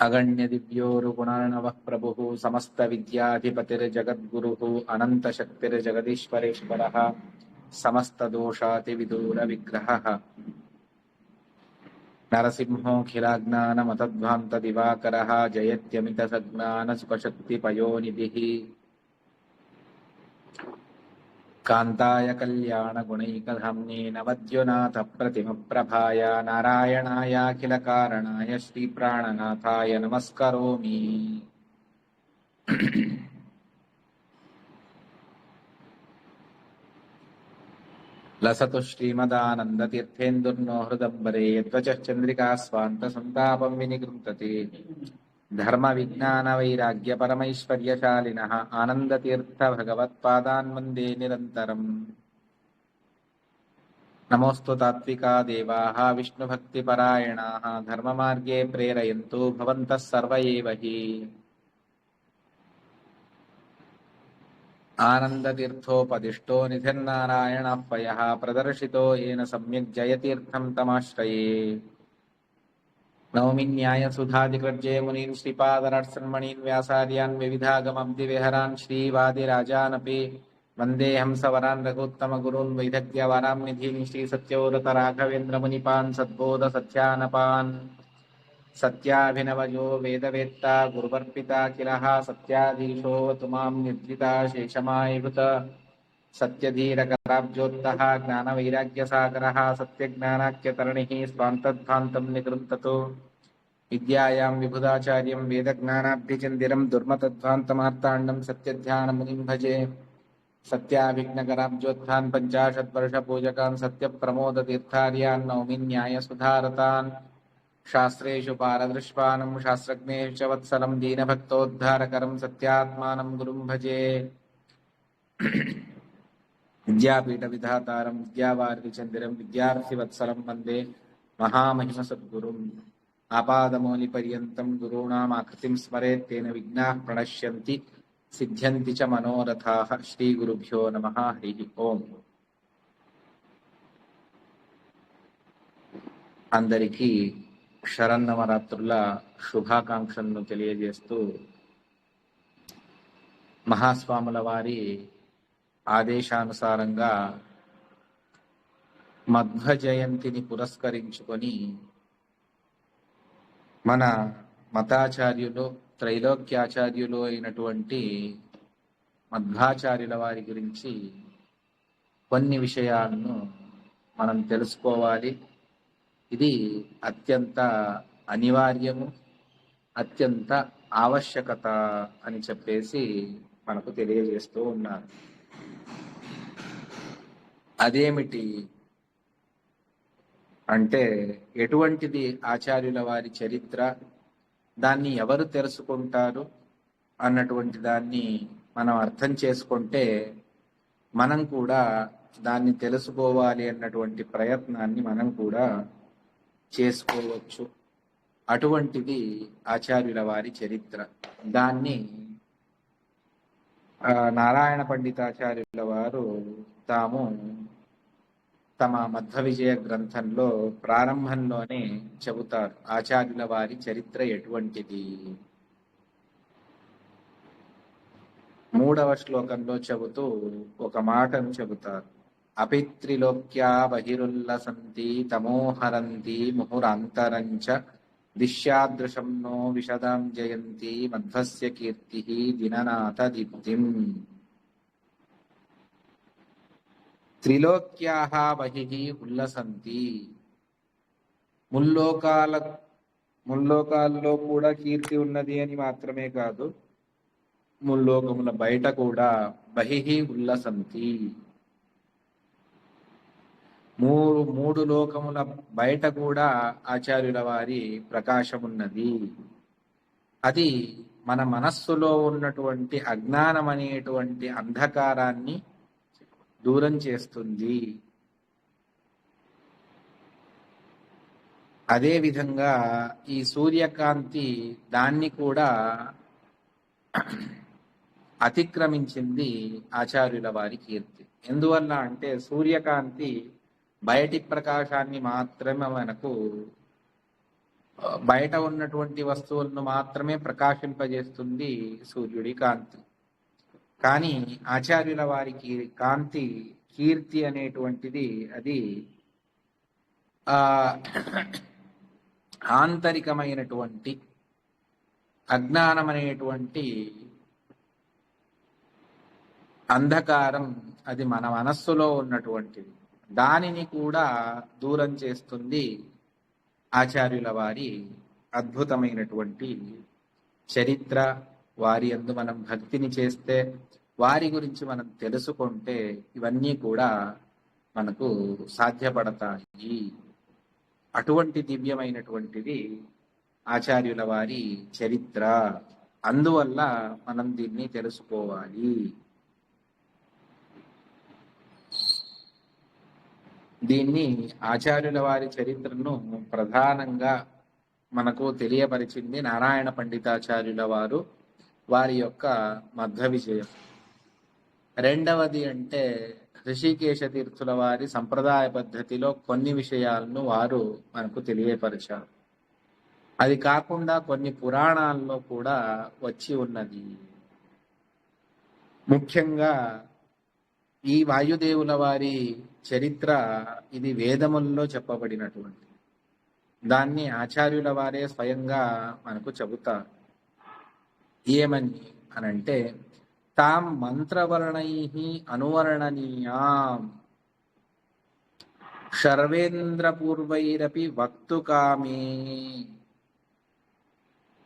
अगण्य दिव्योरुगुणार्णवः प्रभुः समस्त विद्याधिपतिर्जगद्गुरुः अनंत शक्तिर्जगदीश्वरेश्वरः समस्त दोषातिविदूर विग्रहः नरसिंहोऽखिलाज्ञानमतध्वान्त दिवाकरः जयत्यमित सज्ञान सुखशक्तिपयोनिधिः कान्ताय कल्याण गुणैकधाम्ने नवद्युनाथ प्रतिमप्रभाय नारायणायाखिलकारणाय श्रीप्राणनाथाय नमस्करोमि। लसतु श्रीमदानन्दतीर्थेन्दुर्नो हृदम्बरे यद्वचः चन्द्रिका स्वान्तसन्तापं विनिकृन्तते धर्मविज्ञानवैराग्यपरमैश्वर्यशालिनः आनन्दतीर्थ भगवत्पादान् वन्दे निरन्तरम्। नमोऽस्तु तात्विका देवाः विष्णुभक्तिपरायणाः धर्ममार्गे प्रेरयन्तु भवन्तः सर्व एव हि। आनन्दतीर्थोपदिष्टो निधिर्नारायणाप्पयः प्रदर्शितो येन सम्यक् जयतीर्थं तमाश्रये। नौमि न्यायसुधादिकृर्जे मुनीन् श्रीपादराट्सन्मणीन् व्यासार्यान् विविधागमब्धिविहरान् श्रीवादिराजानपि वन्दे हंसवरान् रघुत्तमगुरून् वैदग्ध्यवरां निधीन् श्रीसत्यव्रतराघवेन्द्रमुनिपान् सद्बोधसत्यानपान् सत्याभिनवजो वेदवेत्ता गुरुवर्पिता किलः सत्याधीशो तुमां निर्जिता शेषमायुत सत्यधीरकराब्जोत्तः ज्ञानवैराग्यसागरः सत्यज्ञानाख्यतरणिः स्वान्तध्वान्तं निकृन्ततो विद्यायां विबुधाचार्यं वेदज्ञानाब्धिचन्दिरं दुर्मतध्वान्तमार्ताण्डं सत्यध्यानमुनिं भजे। सत्याभिघ्नकराब्जोत्थान् पञ्चाशद्वर्षपूजकान् सत्यप्रमोदतीर्थार्यान् नौमि न्यायसुधारतान् शास्त्रेषु पारदृष्पानं शास्त्रज्ञेषु च वत्सलं दीनभक्तोद्धारकरं सत्यात्मानं गुरुं भजे। विद्यापीठविधातारं विद्यावारिधिचन्दिरं विद्यार्थिवत्सलं वन्दे महामहिमसद्गुरुम्। आपादमौलिपर्यन्तं गुरूणाम् आकृतिं स्मरेत् तेन विघ्नाः प्रणश्यन्ति सिद्ध्यन्ति च मनोरथाः। श्रीगुरुभ्यो नमः। हरिः ओम्। అందరికీ శరన్నవరాత్రుల శుభాకాంక్షలను తెలియజేస్తూ మహాస్వాముల వారి ఆదేశానుసారంగా మధ్వ జయంతిని పురస్కరించుకొని మన మతాచార్యులు త్రైలోక్యాచార్యులు అయినటువంటి మధ్వాచార్యుల వారి గురించి కొన్ని విషయాలను మనం తెలుసుకోవాలి. ఇది అత్యంత అనివార్యము, అత్యంత ఆవశ్యకత అని చెప్పేసి మనకు తెలియజేస్తూ ఉన్నారు. అదేమిటి అంటే, ఎటువంటిది ఆచార్యుల వారి చరిత్ర, దాన్ని ఎవరు తెలుసుకుంటారు అన్నటువంటి దాన్ని మనం అర్థం చేసుకుంటే మనం కూడా దాన్ని తెలుసుకోవాలి అన్నటువంటి ప్రయత్నాన్ని మనం కూడా చేసుకోవచ్చు. అటువంటిది ఆచార్యుల వారి చరిత్ర. దాన్ని నారాయణ పండితాచార్యుల వారు తాము తమ మధ్వ విజయ గ్రంథంలో ప్రారంభంలోనే చెబుతారు ఆచార్యుల వారి చరిత్ర ఎటువంటిది. 3వ శ్లోకంలో చెబుతూ ఒక మాటను చెబుతారు. అపిత్రిలోక్యా బహిరుల్లసంతి తమోహరంతి ముహురాంతరంచ దిశ్యాదృశం నో విశదాం జయంతి మధ్వస్య కీర్తి దిననాథ దీప్తిం. త్రిలోక్యాః బహిః ఉల్లసంతి. ముల్లోకాల్లో కూడా కీర్తి ఉన్నది అని మాత్రమే కాదు, ముల్లోకముల బయట కూడా బహిః ఉల్లసంతి. మూడు లోకముల బయట కూడా ఆచార్యుల వారి ప్రకాశం ఉన్నది. అది మన మనస్సులో ఉన్నటువంటి అజ్ఞానం అనేటువంటి అంధకారాన్ని దూరం చేస్తుంది. అదేవిధంగా ఈ సూర్యకాంతి దాన్ని కూడా అతిక్రమించింది ఆచార్యుల వారి కీర్తి. ఎందువల్ల అంటే సూర్యకాంతి బయటి ప్రకాశాన్ని మాత్రమే మనకు బయట ఉన్నటువంటి వస్తువులను మాత్రమే ప్రకాశింపజేస్తుంది సూర్యుడి కాంతి. కానీ ఆచార్యుల వారికి కాంతి, కీర్తి అనేటువంటిది అది ఆ ఆంతరికమైనటువంటి అజ్ఞానం అనేటువంటి అంధకారం, అది మన మనస్సులో ఉన్నటువంటిది, దానిని కూడా దూరం చేస్తుంది ఆచార్యుల వారి అద్భుతమైనటువంటి చరిత్ర. వారి యందు మనం భక్తిని చేస్తే, వారి గురించి మనం తెలుసుకుంటే ఇవన్నీ కూడా మనకు సాధ్యపడతాయి. అటువంటి దివ్యమైనటువంటిది ఆచార్యుల వారి చరిత్ర. అందువల్ల మనం దీన్ని తెలుసుకోవాలి. దీన్ని ఆచార్యుల వారి చరిత్రను ప్రధానంగా మనకు తెలియపరిచింది నారాయణ పండితాచార్యుల వారు, వారి యొక్క మధ్వ విజయం. రెండవది అంటే ఋషికేశ తీర్థుల వారి సంప్రదాయ పద్ధతిలో కొన్ని విషయాలను వారు మనకు తెలియపరిచారు. అది కాకుండా కొన్ని పురాణాల్లో కూడా వచ్చి ఉన్నది. ముఖ్యంగా ఈ వాయుదేవుల వారి చరిత్ర ఇది వేదముల్లో చెప్పబడినటువంటి దాన్ని ఆచార్యుల వారే స్వయంగా మనకు చెబుతారు. ఏమని అనంటే, తాం మంత్రవర్ణై అనువర్ణనీయాం శర్వేంద్రపూర్వైరపి వక్తుకామే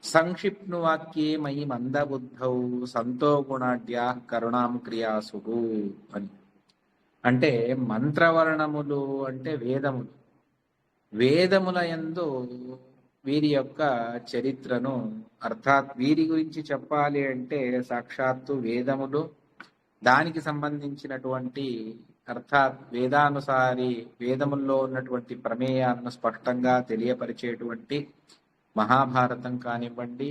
సంక్షిప్నువాక్యే మయి మందబుద్ధౌ సంతో గుణాఢ్యా కరుణాం క్రియాసు అని. అంటే మంత్రవర్ణములు అంటే వేదములు, వేదముల యందు వీరి యొక్క చరిత్రను, అర్థాత్ వీరి గురించి చెప్పాలి అంటే సాక్షాత్తు వేదములు, దానికి సంబంధించినటువంటి అర్థాత్ వేదానుసారి వేదముల్లో ఉన్నటువంటి ప్రమేయాలను స్పష్టంగా తెలియపరిచేటువంటి మహాభారతం కానివ్వండి,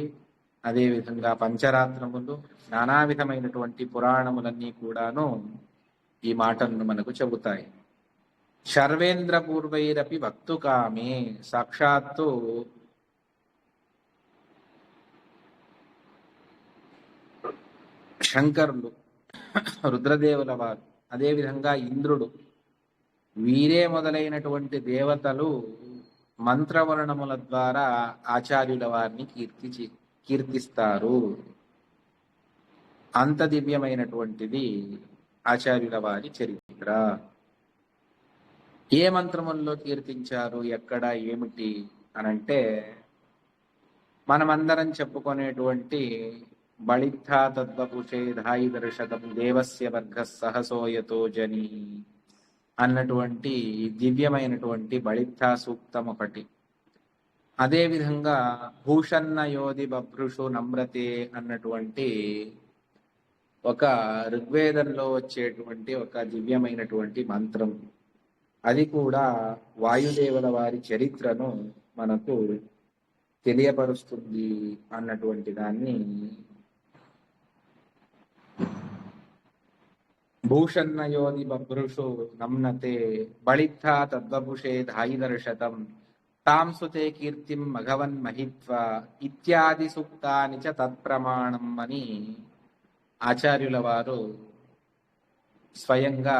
అదేవిధంగా పంచరాత్రములు, నానా విధమైనటువంటి పురాణములన్నీ కూడాను ఈ మాటలను మనకు చెబుతాయి. శర్వేంద్ర పూర్వైరపి వక్తుకామే, సాక్షాత్తు శంకరులు, రుద్రదేవుల వారు, అదేవిధంగా ఇంద్రుడు, వీరే మొదలైనటువంటి దేవతలు మంత్రవర్ణముల ద్వారా ఆచార్యుల వారిని కీర్తిస్తారు. అంత దివ్యమైనటువంటిది ఆచార్యుల వారి చరిత్ర. ఏ మంత్రముల్లో కీర్తించారు, ఎక్కడ, ఏమిటి అనంటే, మనమందరం చెప్పుకునేటువంటి బళిత్థా తద్వపుషే ధాయి దర్శకం దేవస్య వర్గ సహసోయతో జని అన్నటువంటి దివ్యమైనటువంటి బళిత్థా సూక్తం ఒకటి. అదేవిధంగా భూషన్న యోధి బభ్రుషు నమ్రతే అన్నటువంటి ఒక ఋగ్వేదంలో వచ్చేటువంటి ఒక దివ్యమైనటువంటి మంత్రం, అది కూడా వాయుదేవుల వారి చరిత్రను మనకు తెలియపరుస్తుంది అన్నటువంటి దాన్ని భూషన్నయోధి బభ్రుషు నమ్నతే బళిత్థా తద్వపుషే ధాయిదర్శతం తాం సుతే కీర్తిం మఘవన్ మహిత్వా ఇత్యాది సూక్తాని చ తత్ప్రమాణం అని ఆచార్యుల వారు స్వయంగా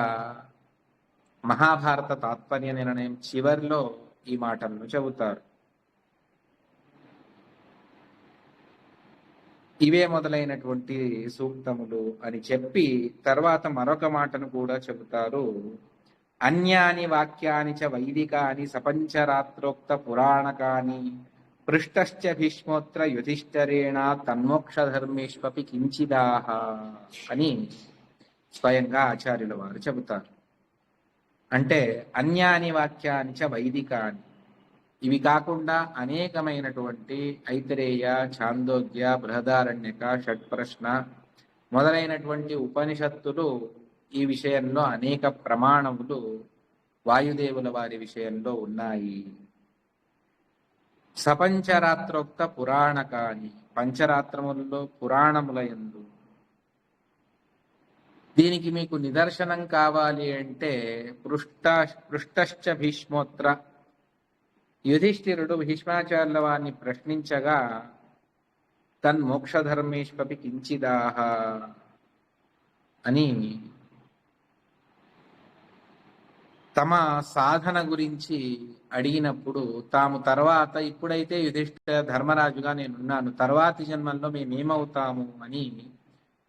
మహాభారత తాత్పర్య నిర్ణయం చివర్లో ఈ మాటలను చెబుతారు. ఇవే మొదలైనటువంటి సూక్తములు అని చెప్పి తర్వాత మరొక మాటను కూడా చెబుతారు. అన్యాని వాక్యాని చ వైదికాని సపంచరాత్రోక్త పురాణకాని పృష్టశ్చ భీష్మోత్ర యుధిష్ఠరేణ తన్మోక్షధర్మేష్వపి కించిదాహ అని స్వయంగా ఆచార్యుల వారు చెబుతారు. అంటే అన్యాని వాక్యాని చ వైదికాని, ఇవి కాకుండా అనేకమైనటువంటి ఐతరేయ, ఛాందోగ్య, బృహదారణ్యక, షట్ప్రశ్న మొదలైనటువంటి ఉపనిషత్తులు ఈ విషయంలో అనేక ప్రమాణములు వాయుదేవుల వారి విషయంలో ఉన్నాయి. సపంచరాత్రోక్త పురాణకాని, పంచరాత్రములలో పురాణముల యందు. దీనికి మీకు నిదర్శనం కావాలి అంటే పృష్టశ్చ భీష్మోత్ర యుధిష్ఠిరుడు భీష్మాచార్యుల వారిని ప్రశ్నించగా తన్మోక్షధర్మేష్పి కించిదాహ అని తమ సాధన గురించి అడిగినప్పుడు తాము తర్వాత ఇప్పుడైతే యుధిష్ఠిర ధర్మరాజుగా నేనున్నాను, తర్వాతి జన్మల్లో మేమేమవుతాము అని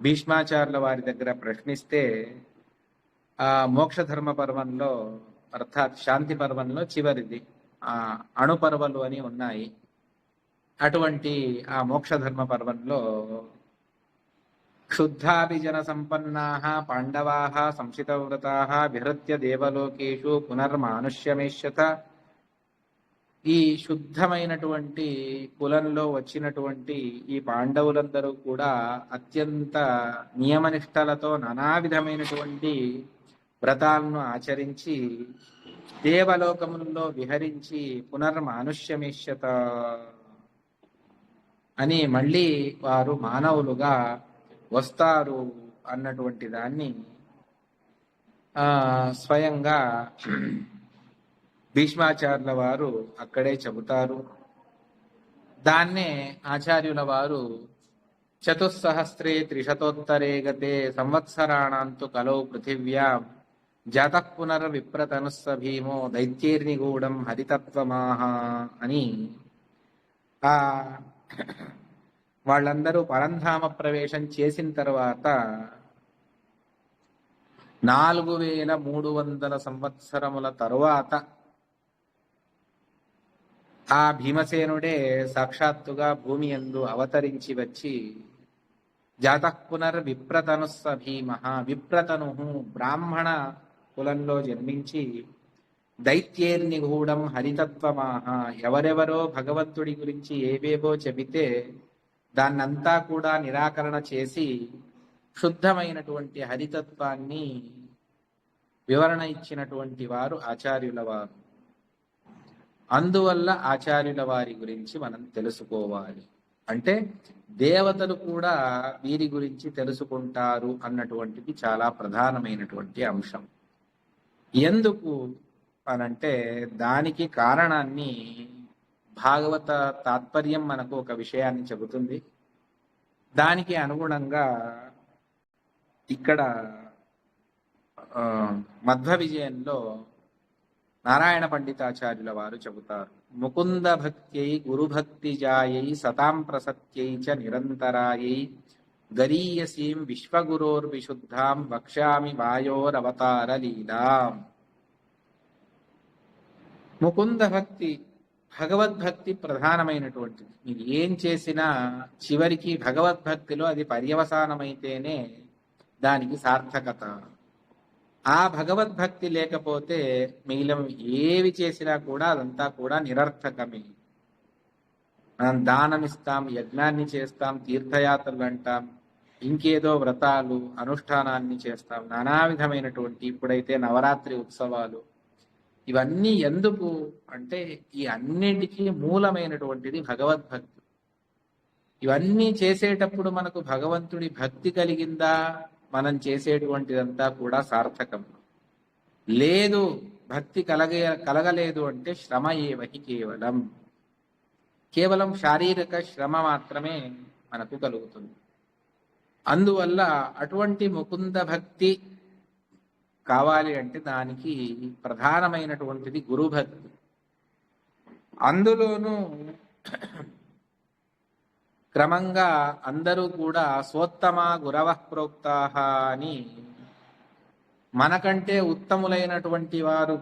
భీష్మాచార్యుల వారి దగ్గర ప్రశ్నిస్తే ఆ మోక్షధర్మ పర్వంలో అర్థాత్ శాంతి పర్వంలో చివరిది ఆ అణుపర్వలు అని ఉన్నాయి. అటువంటి ఆ మోక్షధర్మ పర్వంలో క్షుద్ధాభిజన సంపన్నాః పాండవాః సంశితవ్రతాః విహృత్య దేవలోకేషు పునర్మానుష్యమేష్యత. ఈ శుద్ధమైనటువంటి కులంలో వచ్చినటువంటి ఈ పాండవులందరూ కూడా అత్యంత నియమనిష్టలతో నానా విధమైనటువంటి వ్రతాలను ఆచరించి దేవలోకములలో విహరించి పునర్మానుష్యమేష్యత అని మళ్ళీ వారు మానవులుగా వస్తారు అన్నటువంటి దాన్ని స్వయంగా భీష్మాచార్యుల వారు అక్కడే చెబుతారు. దాన్నే ఆచార్యుల వారు చతుస్సహస్రే త్రిశతోత్తరే గతే సంవత్సరాణాంతు కలౌ పృథివ్యాం జాతః పునర్విప్రతనుస్స భీమో దైత్యేర్నిగూఢం హరితత్వమాహ అని ఆ వాళ్ళందరూ పరంధామ ప్రవేశం చేసిన తర్వాత 4300 సంవత్సరముల తరువాత ఆ భీమసేనుడే సాక్షాత్తుగా భూమి యందు అవతరించి వచ్చి జాతః పునర్విప్రతనుస్స భీమ, విప్రతను బ్రాహ్మణ కులంలో జన్మించి దైత్యేర్నిగూఢం హరితత్వమాహ, ఎవరెవరో భగవంతుడి గురించి ఏవేవో చెబితే దాన్నంతా కూడా నిరాకరణ చేసి శుద్ధమైనటువంటి హరితత్వాన్ని వివరణ ఇచ్చినటువంటి వారు ఆచార్యుల వారు. అందువల్ల ఆచార్యుల వారి గురించి మనం తెలుసుకోవాలి. అంటే దేవతలు కూడా వీరి గురించి తెలుసుకుంటారు అన్నటువంటిది చాలా ప్రధానమైనటువంటి అంశం. ఎందుకు అనంటే దానికి కారణాన్ని భాగవత తాత్పర్యం మనకు ఒక విషయాన్ని చెబుతుంది. దానికి అనుగుణంగా ఇక్కడ మధ్వ విజయంలో నారాయణ పండితాచార్యుల వారు చెబుతారు, ముకుంద భక్త్యై గురుభక్తి జాయై సతాం ప్రసత్యై చ నిరంతరాయై గరీయసీం విశ్వగురోర్విశుద్ధాం వక్ష్యామి వాయోరవతార లీలాం. ముకుంద భక్తి, భగవద్భక్తి ప్రధానమైనటువంటిది. మీరు ఏం చేసినా చివరికి భగవద్భక్తిలో అది పర్యవసానమైతేనే దానికి సార్థకత. ఆ భగవద్భక్తి లేకపోతే మిగిలిన ఏవి చేసినా కూడా అదంతా కూడా నిరర్థకమే. మనం దానం ఇస్తాం, యజ్ఞాన్ని చేస్తాం, తీర్థయాత్రలు అంటాం, ఇంకేదో వ్రతాలు అనుష్ఠానాన్ని చేస్తాం, నానా విధమైనటువంటి ఇప్పుడైతే నవరాత్రి ఉత్సవాలు, ఇవన్నీ ఎందుకు అంటే ఈ అన్నింటికీ మూలమైనటువంటిది భగవద్భక్తి. ఇవన్నీ చేసేటప్పుడు మనకు భగవంతుడి భక్తి కలిగిందా, మనం చేసేటువంటిదంతా కూడా సార్థకం. లేదు, భక్తి కలగలేదు అంటే శ్రమ ఏవహి కేవలం శారీరక శ్రమ మాత్రమే మనకు కలుగుతుంది. అందువల్ల అటువంటి ముకుంద భక్తి కావాలి అంటే దానికి ప్రధానమైనటువంటిది గురుభక్తి. అందులోనూ క్రమంగా అందరూ కూడా స్వోత్తమ గురవః ప్రోక్తాః అని మనకంటే ఉత్తములైనటువంటి వారు,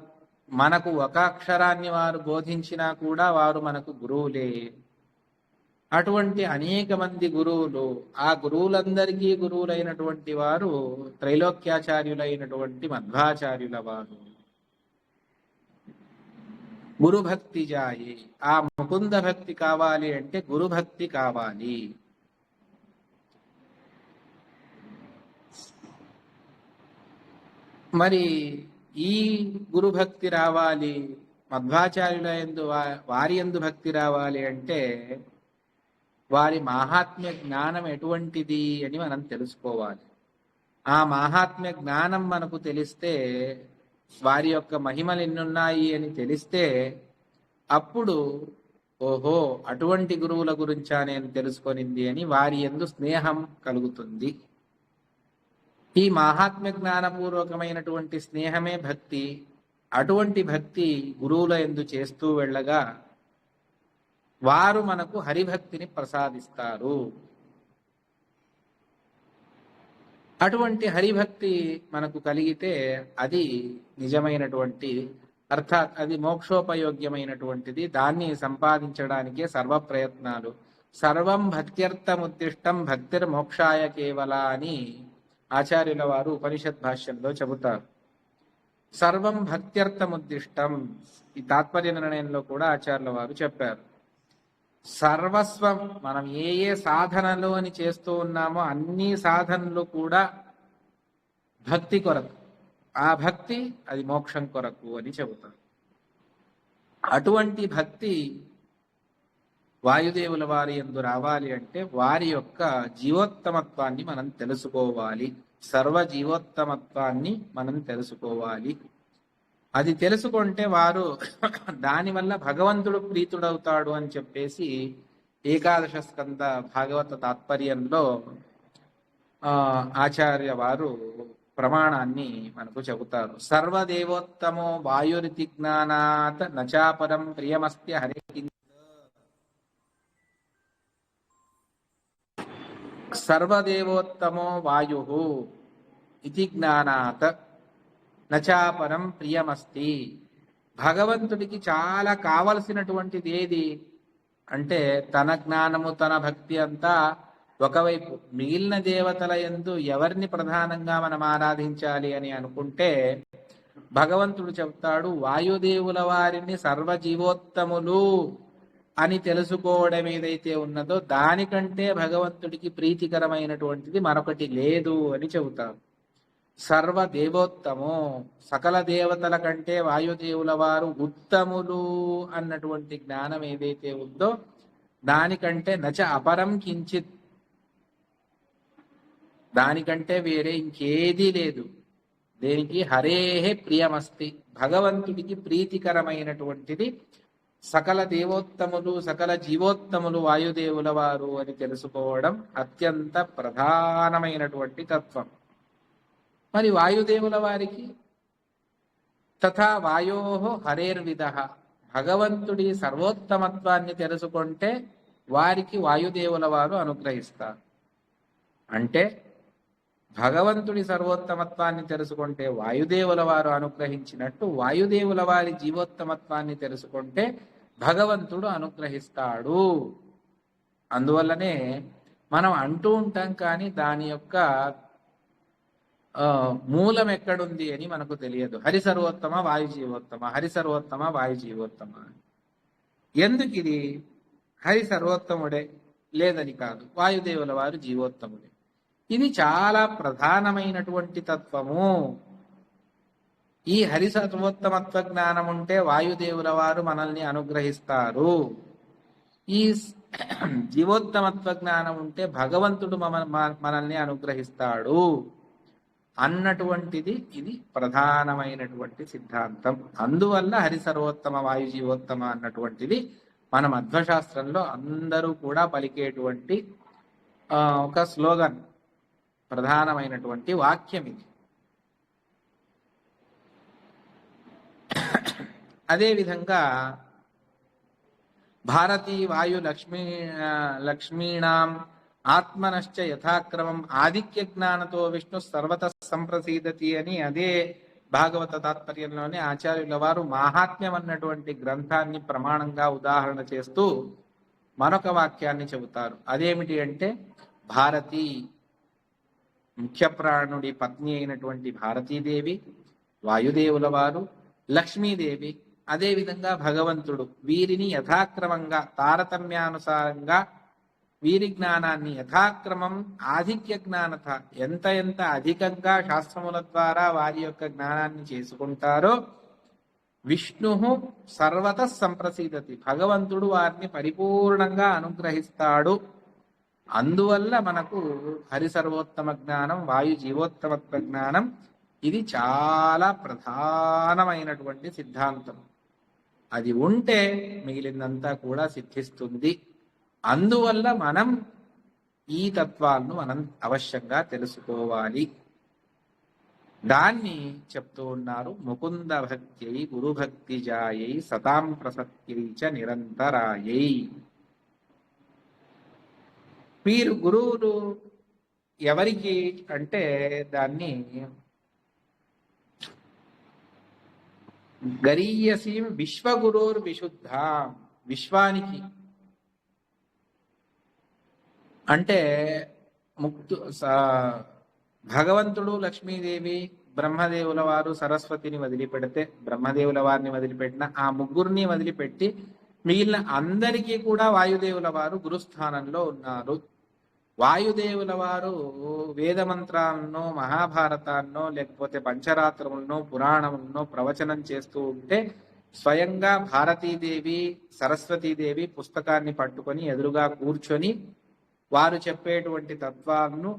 మనకు ఒక అక్షరాన్ని వారు బోధించినా కూడా వారు మనకు గురువులే. అటువంటి అనేక మంది గురువులు, ఆ గురువులందరికీ గురువులైనటువంటి వారు త్రైలోక్యాచార్యులైనటువంటి మధ్వాచార్యుల వారు. గురుభక్తి జాయి, ఆ ముకుంద భక్తి కావాలి అంటే గురుభక్తి కావాలి. మరి ఈ గురుభక్తి రావాలి, మధ్వాచార్యుల యందు వారి యందు భక్తి రావాలి అంటే వారి మాహాత్మ్య జ్ఞానం ఎటువంటిది అని మనం తెలుసుకోవాలి. ఆ మాహాత్మ్య జ్ఞానం మనకు తెలిస్తే, వారి యొక్క మహిమలు ఎన్నున్నాయి అని తెలిస్తే అప్పుడు ఓహో అటువంటి గురువుల గురించా నేను తెలుసుకొనింది అని వారి యందు స్నేహం కలుగుతుంది. ఈ మహాత్మ్య జ్ఞానపూర్వకమైనటువంటి స్నేహమే భక్తి. అటువంటి భక్తి గురువుల యందు చేస్తూ వెళ్ళగా వారు మనకు హరిభక్తిని ప్రసాదిస్తారు. అటువంటి హరిభక్తి మనకు కలిగితే అది నిజమైనటువంటి, అర్థాత్ అది మోక్షోపయోగ్యమైనటువంటిది. దాన్ని సంపాదించడానికే సర్వ ప్రయత్నాలు. సర్వం భక్త్యర్థముద్దిష్టం భక్తిర్ మోక్షాయ కేవల అని ఆచార్యుల వారు ఉపనిషత్ భాష్యంలో చెబుతారు. సర్వం భక్త్యర్థముద్దిష్టం, ఈ తాత్పర్య నిర్ణయంలో కూడా ఆచార్యుల వారు చెప్పారు. సర్వస్వం మనం ఏ ఏ సాధనలు అని చేస్తూ ఉన్నామో అన్ని సాధనలు కూడా భక్తి కొరకు. ఆ భక్తి అది మోక్షం కొరకు అని చెబుతారు. అటువంటి భక్తి వాయుదేవుల వారి యందు రావాలి అంటే వారి యొక్క జీవోత్తమత్వాన్ని మనం తెలుసుకోవాలి. సర్వ జీవోత్తమత్వాన్ని మనం తెలుసుకోవాలి. అది తెలుసుకుంటే వారు దానివల్ల భగవంతుడు ప్రీతుడవుతాడు అని చెప్పేసి ఏకాదశ స్కంద భాగవత తాత్పర్యంలో ఆచార్య వారు ప్రమాణాన్ని మనకు చెబుతారు. సర్వదేవోత్తమో వాయురితి జ్ఞానాత్ నచాపరం ప్రియమస్తి హరే. సర్వదేవోత్తమో వాయు ఇది జ్ఞానాత్ నచాపరం ప్రియమస్తి. భగవంతుడికి చాలా కావలసినటువంటిది ఏది అంటే తన జ్ఞానము తన భక్తి అంతా ఒకవైపు. మిగిలిన దేవతల యందు ఎవరిని ప్రధానంగా మనం ఆరాధించాలి అని అనుకుంటే భగవంతుడు చెప్తాడు వాయుదేవుల వారిని సర్వజీవోత్తములు అని తెలుసుకోవడం ఏదైతే ఉన్నదో దానికంటే భగవంతుడికి ప్రీతికరమైనటువంటిది మరొకటి లేదు అని చెబుతారు. సర్వదేవోత్తమో, సకల దేవతల కంటే వాయుదేవుల వారు ఉత్తములు అన్నటువంటి జ్ఞానం ఏదైతే ఉందో దానికంటే నచ అపరం కించిత్, దానికంటే వేరే ఇంకేదీ లేదు. దేనికి హరేహే ప్రియమస్తి, భగవంతుడికి ప్రీతికరమైనటువంటిది సకల దేవోత్తములు సకల జీవోత్తములు వాయుదేవుల వారు అని తెలుసుకోవడం అత్యంత ప్రధానమైనటువంటి తత్వం. మరి వాయుదేవుల వారికి తథా వాయో హరేర్విద, భగవంతుడి సర్వోత్తమత్వాన్ని తెలుసుకుంటే వారికి వాయుదేవుల వారు అనుగ్రహిస్తారు. అంటే భగవంతుడి సర్వోత్తమత్వాన్ని తెలుసుకుంటే వాయుదేవుల వారు అనుగ్రహించినట్టు వాయుదేవుల వారి జీవోత్తమత్వాన్ని తెలుసుకుంటే భగవంతుడు అనుగ్రహిస్తాడు. అందువల్లనే మనం అంటూ ఉంటాం కానీ దాని యొక్క మూలం ఎక్కడుంది అని మనకు తెలియదు. హరి సర్వోత్తమ వాయు జీవోత్తమ, హరి సర్వోత్తమ వాయు జీవోత్తమ. ఎందుకు ఇది? హరి సర్వోత్తముడే లేదని కాదు, వాయుదేవుల వారు జీవోత్తముడే. ఇది చాలా ప్రధానమైనటువంటి తత్వము. ఈ హరి సర్వోత్తమత్వ జ్ఞానం ఉంటే వాయుదేవుల వారు మనల్ని అనుగ్రహిస్తారు. ఈ జీవోత్తమత్వ జ్ఞానం ఉంటే భగవంతుడు మనల్ని అనుగ్రహిస్తాడు అన్నటువంటిది ఇది ప్రధానమైనటువంటి సిద్ధాంతం. అందువల్ల హరి సర్వోత్తమ వాయు జీవోత్తమ అన్నటువంటిది మన మధ్వశాస్త్రంలో అందరూ కూడా పలికేటువంటి ఒక స్లోగన్, ప్రధానమైనటువంటి వాక్యం ఇది. అదేవిధంగా భారతీ వాయు లక్ష్మీణాం ఆత్మనశ్చ యథాక్రమం ఆదిత్య జ్ఞానతో విష్ణు సర్వత సంప్రసీదతి అని అదే భాగవత తాత్పర్యంలోనే ఆచార్యుల వారు మాహాత్మ్యం అన్నటువంటి గ్రంథాన్ని ప్రమాణంగా ఉదాహరణ చేస్తూ మరొక వాక్యాన్ని చెబుతారు. అదేమిటి అంటే భారతి, ముఖ్య ప్రాణుడి పత్ని అయినటువంటి భారతీదేవి, వాయుదేవుల వారు, లక్ష్మీదేవి, అదేవిధంగా భగవంతుడు, వీరిని యథాక్రమంగా తారతమ్యానుసారంగా వీరి జ్ఞానాన్ని యథాక్రమం ఆధిక్య జ్ఞానత, ఎంత ఎంత అధికంగా శాస్త్రముల ద్వారా వారి యొక్క జ్ఞానాన్ని చేసుకుంటారో విష్ణు సర్వత సంప్రసీదతి, భగవంతుడు వారిని పరిపూర్ణంగా అనుగ్రహిస్తాడు. అందువల్ల మనకు హరి సర్వోత్తమ జ్ఞానం, వాయు జీవోత్తమత్వ జ్ఞానం ఇది చాలా ప్రధానమైనటువంటి సిద్ధాంతం. అది ఉంటే మిగిలిందంతా కూడా సిద్ధిస్తుంది. అందువల్ల మనం ఈ తత్వాలను మనం అవశ్యంగా తెలుసుకోవాలి. దాన్ని చెప్తూ ఉన్నారు. ముకుంద భక్త్యై గురుభక్తి జాయై సతాం ప్రసక్త్యై చ నిరంతరాయై. వీరు గురువులు ఎవరికి అంటే దాన్ని గరీయసీం విశ్వగురోర్ విశుద్ధ, విశ్వానికి అంటే ముక్తు భగవంతుడు, లక్ష్మీదేవి, బ్రహ్మదేవుల వారు సరస్వతిని వదిలిపెడితే, బ్రహ్మదేవుల వారిని వదిలిపెట్టిన ఆ ముగ్గురిని వదిలిపెట్టి మిగిలిన అందరికీ కూడా వాయుదేవుల వారు గురుస్థానంలో ఉన్నారు. వాయుదేవుల వారు వేద మంత్రాలను, మహాభారతాన్నో లేకపోతే పంచరాత్రములను, పురాణములను ప్రవచనం చేస్తూ ఉంటే స్వయంగా భారతీదేవి, సరస్వతీదేవి పుస్తకాన్ని పట్టుకొని ఎదురుగా కూర్చొని వారు చెప్పేటువంటి తత్వాలను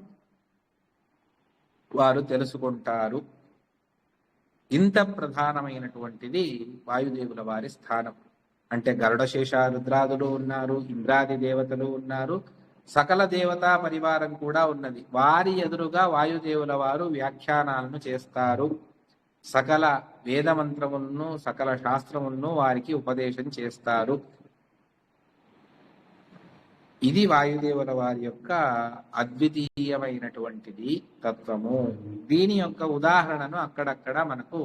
వారు తెలుసుకుంటారు. ఇంత ప్రధానమైనటువంటిది వాయుదేవుల వారి స్థానం. అంటే గరుడశేష రుద్రాదులు ఉన్నారు, ఇంద్రాది దేవతలు ఉన్నారు, సకల దేవతా పరివారం కూడా ఉన్నది. వారి ఎదురుగా వాయుదేవుల వారు వ్యాఖ్యానాలను చేస్తారు. సకల వేద మంత్రములను, సకల శాస్త్రములను వారికి ఉపదేశం చేస్తారు. ఇది వాయుదేవుల వారి యొక్క అద్వితీయమైనటువంటిది తత్వము. దీని యొక్క ఉదాహరణను అక్కడక్కడ మనకు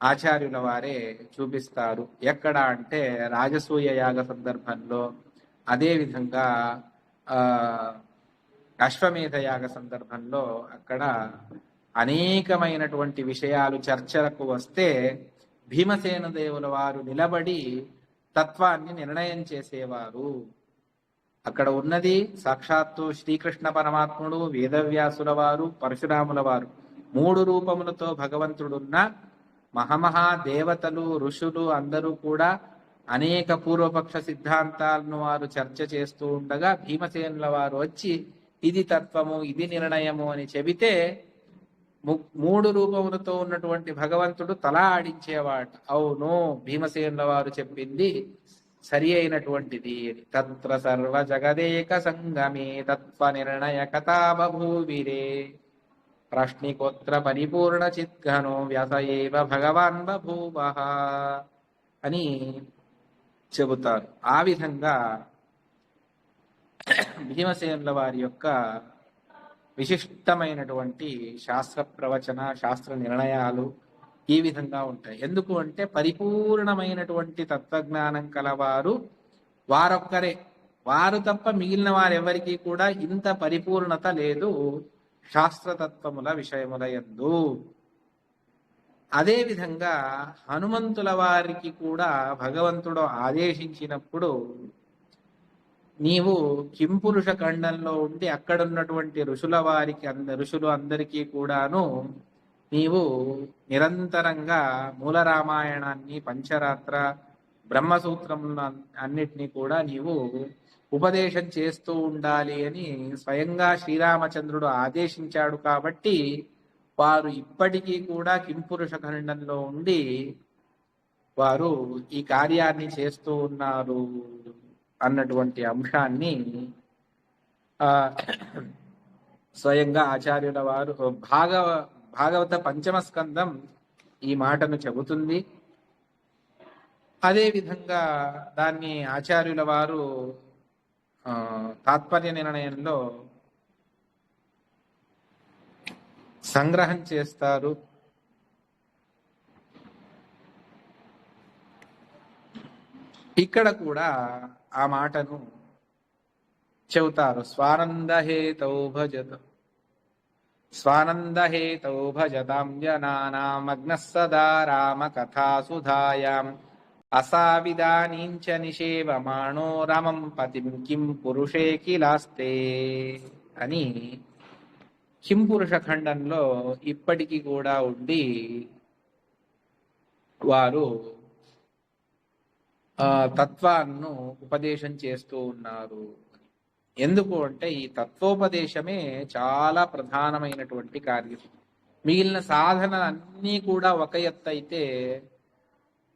ఆచార్యుల వారే చూపిస్తారు. ఎక్కడ అంటే రాజసూయ యాగ సందర్భంలో, అదేవిధంగా అశ్వమేధ యాగ సందర్భంలో అక్కడ అనేకమైనటువంటి విషయాలు చర్చలకు వస్తే భీమసేన దేవుల వారు నిలబడి తత్వాన్ని నిర్ణయం చేసేవారు. అక్కడ ఉన్నది సాక్షాత్తు శ్రీకృష్ణ పరమాత్ముడు, వేదవ్యాసుల వారు, పరశురాముల వారు, 3 రూపములతో భగవంతుడున్న మహామహా దేవతలు, ఋషులు అందరూ కూడా అనేక పూర్వపక్ష సిద్ధాంతాలను వారు చర్చ చేస్తూ ఉండగా భీమసేనుల వారు వచ్చి ఇది తత్వము, ఇది నిర్ణయము అని చెబితే 3 రూపములతో ఉన్నటువంటి భగవంతుడు తల ఆడించేవాడు. అవును, భీమసేనుల వారు చెప్పింది సరి అయినటువంటిది. తత్ర సర్వ జగదేక సంగమే తత్వ నిర్ణయ కథా బభూవిరే ప్రశ్నికోత్ర పరిపూర్ణ చిద్ఘనో వ్యాసయేవ భగవాన్ బభూవః అని చెబుతారు. ఆ విధంగా భీమసేనుల వారి యొక్క విశిష్టమైనటువంటి శాస్త్ర ప్రవచన, శాస్త్ర నిర్ణయాలు ఈ విధంగా ఉంటాయి. ఎందుకు అంటే పరిపూర్ణమైనటువంటి తత్వజ్ఞానం కలవారు వారొక్కరే. వారు తప్ప మిగిలిన వారెవరికి కూడా ఇంత పరిపూర్ణత లేదు శాస్త్రతత్వముల విషయముల యందు. అదేవిధంగా హనుమంతుల వారికి కూడా భగవంతుడు ఆదేశించినప్పుడు నీవు కింపురుష ఖండంలో ఉండి అక్కడున్నటువంటి ఋషుల వారికి ఋషులు అందరికీ కూడాను నీవు నిరంతరంగా మూల రామాయణాన్ని, పంచరాత్ర, బ్రహ్మసూత్రములను అన్నిటినీ కూడా నీవు ఉపదేశం చేస్తూ ఉండాలి అని స్వయంగా శ్రీరామచంద్రుడు ఆదేశించాడు. కాబట్టి వారు ఇప్పటికీ కూడా కింపురుష ఖండంలో ఉండి వారు ఈ కార్యాన్ని చేస్తూ ఉన్నారు అన్నటువంటి అంశాన్ని స్వయంగా ఆచార్యుల వారు భాగవత పంచమ స్కందం ఈ మాటను చెబుతుంది. అదేవిధంగా దాన్ని ఆచార్యుల వారు తాత్పర్య నిర్ణయంలో సంగ్రహం చేస్తారు. ఇక్కడ కూడా ఆ మాటను చెబుతారు. స్వానందహేతౌ భజతాం జనానామగ్నః సదా రామ కథాసుధాయాం అసావిదానీంచ నిషేవమాణో రామం పతిం కిం పురుషే కిలాస్తే అని కింపురుష ఖండంలో ఇప్పటికీ కూడా ఉండి వారు తత్వాన్ని ఉపదేశం చేస్తూ ఉన్నారు. ఎందుకు అంటే ఈ తత్వోపదేశమే చాలా ప్రధానమైనటువంటి కార్యం. మిగిలిన సాధనలన్నీ కూడా ఒక ఎత్తు అయితే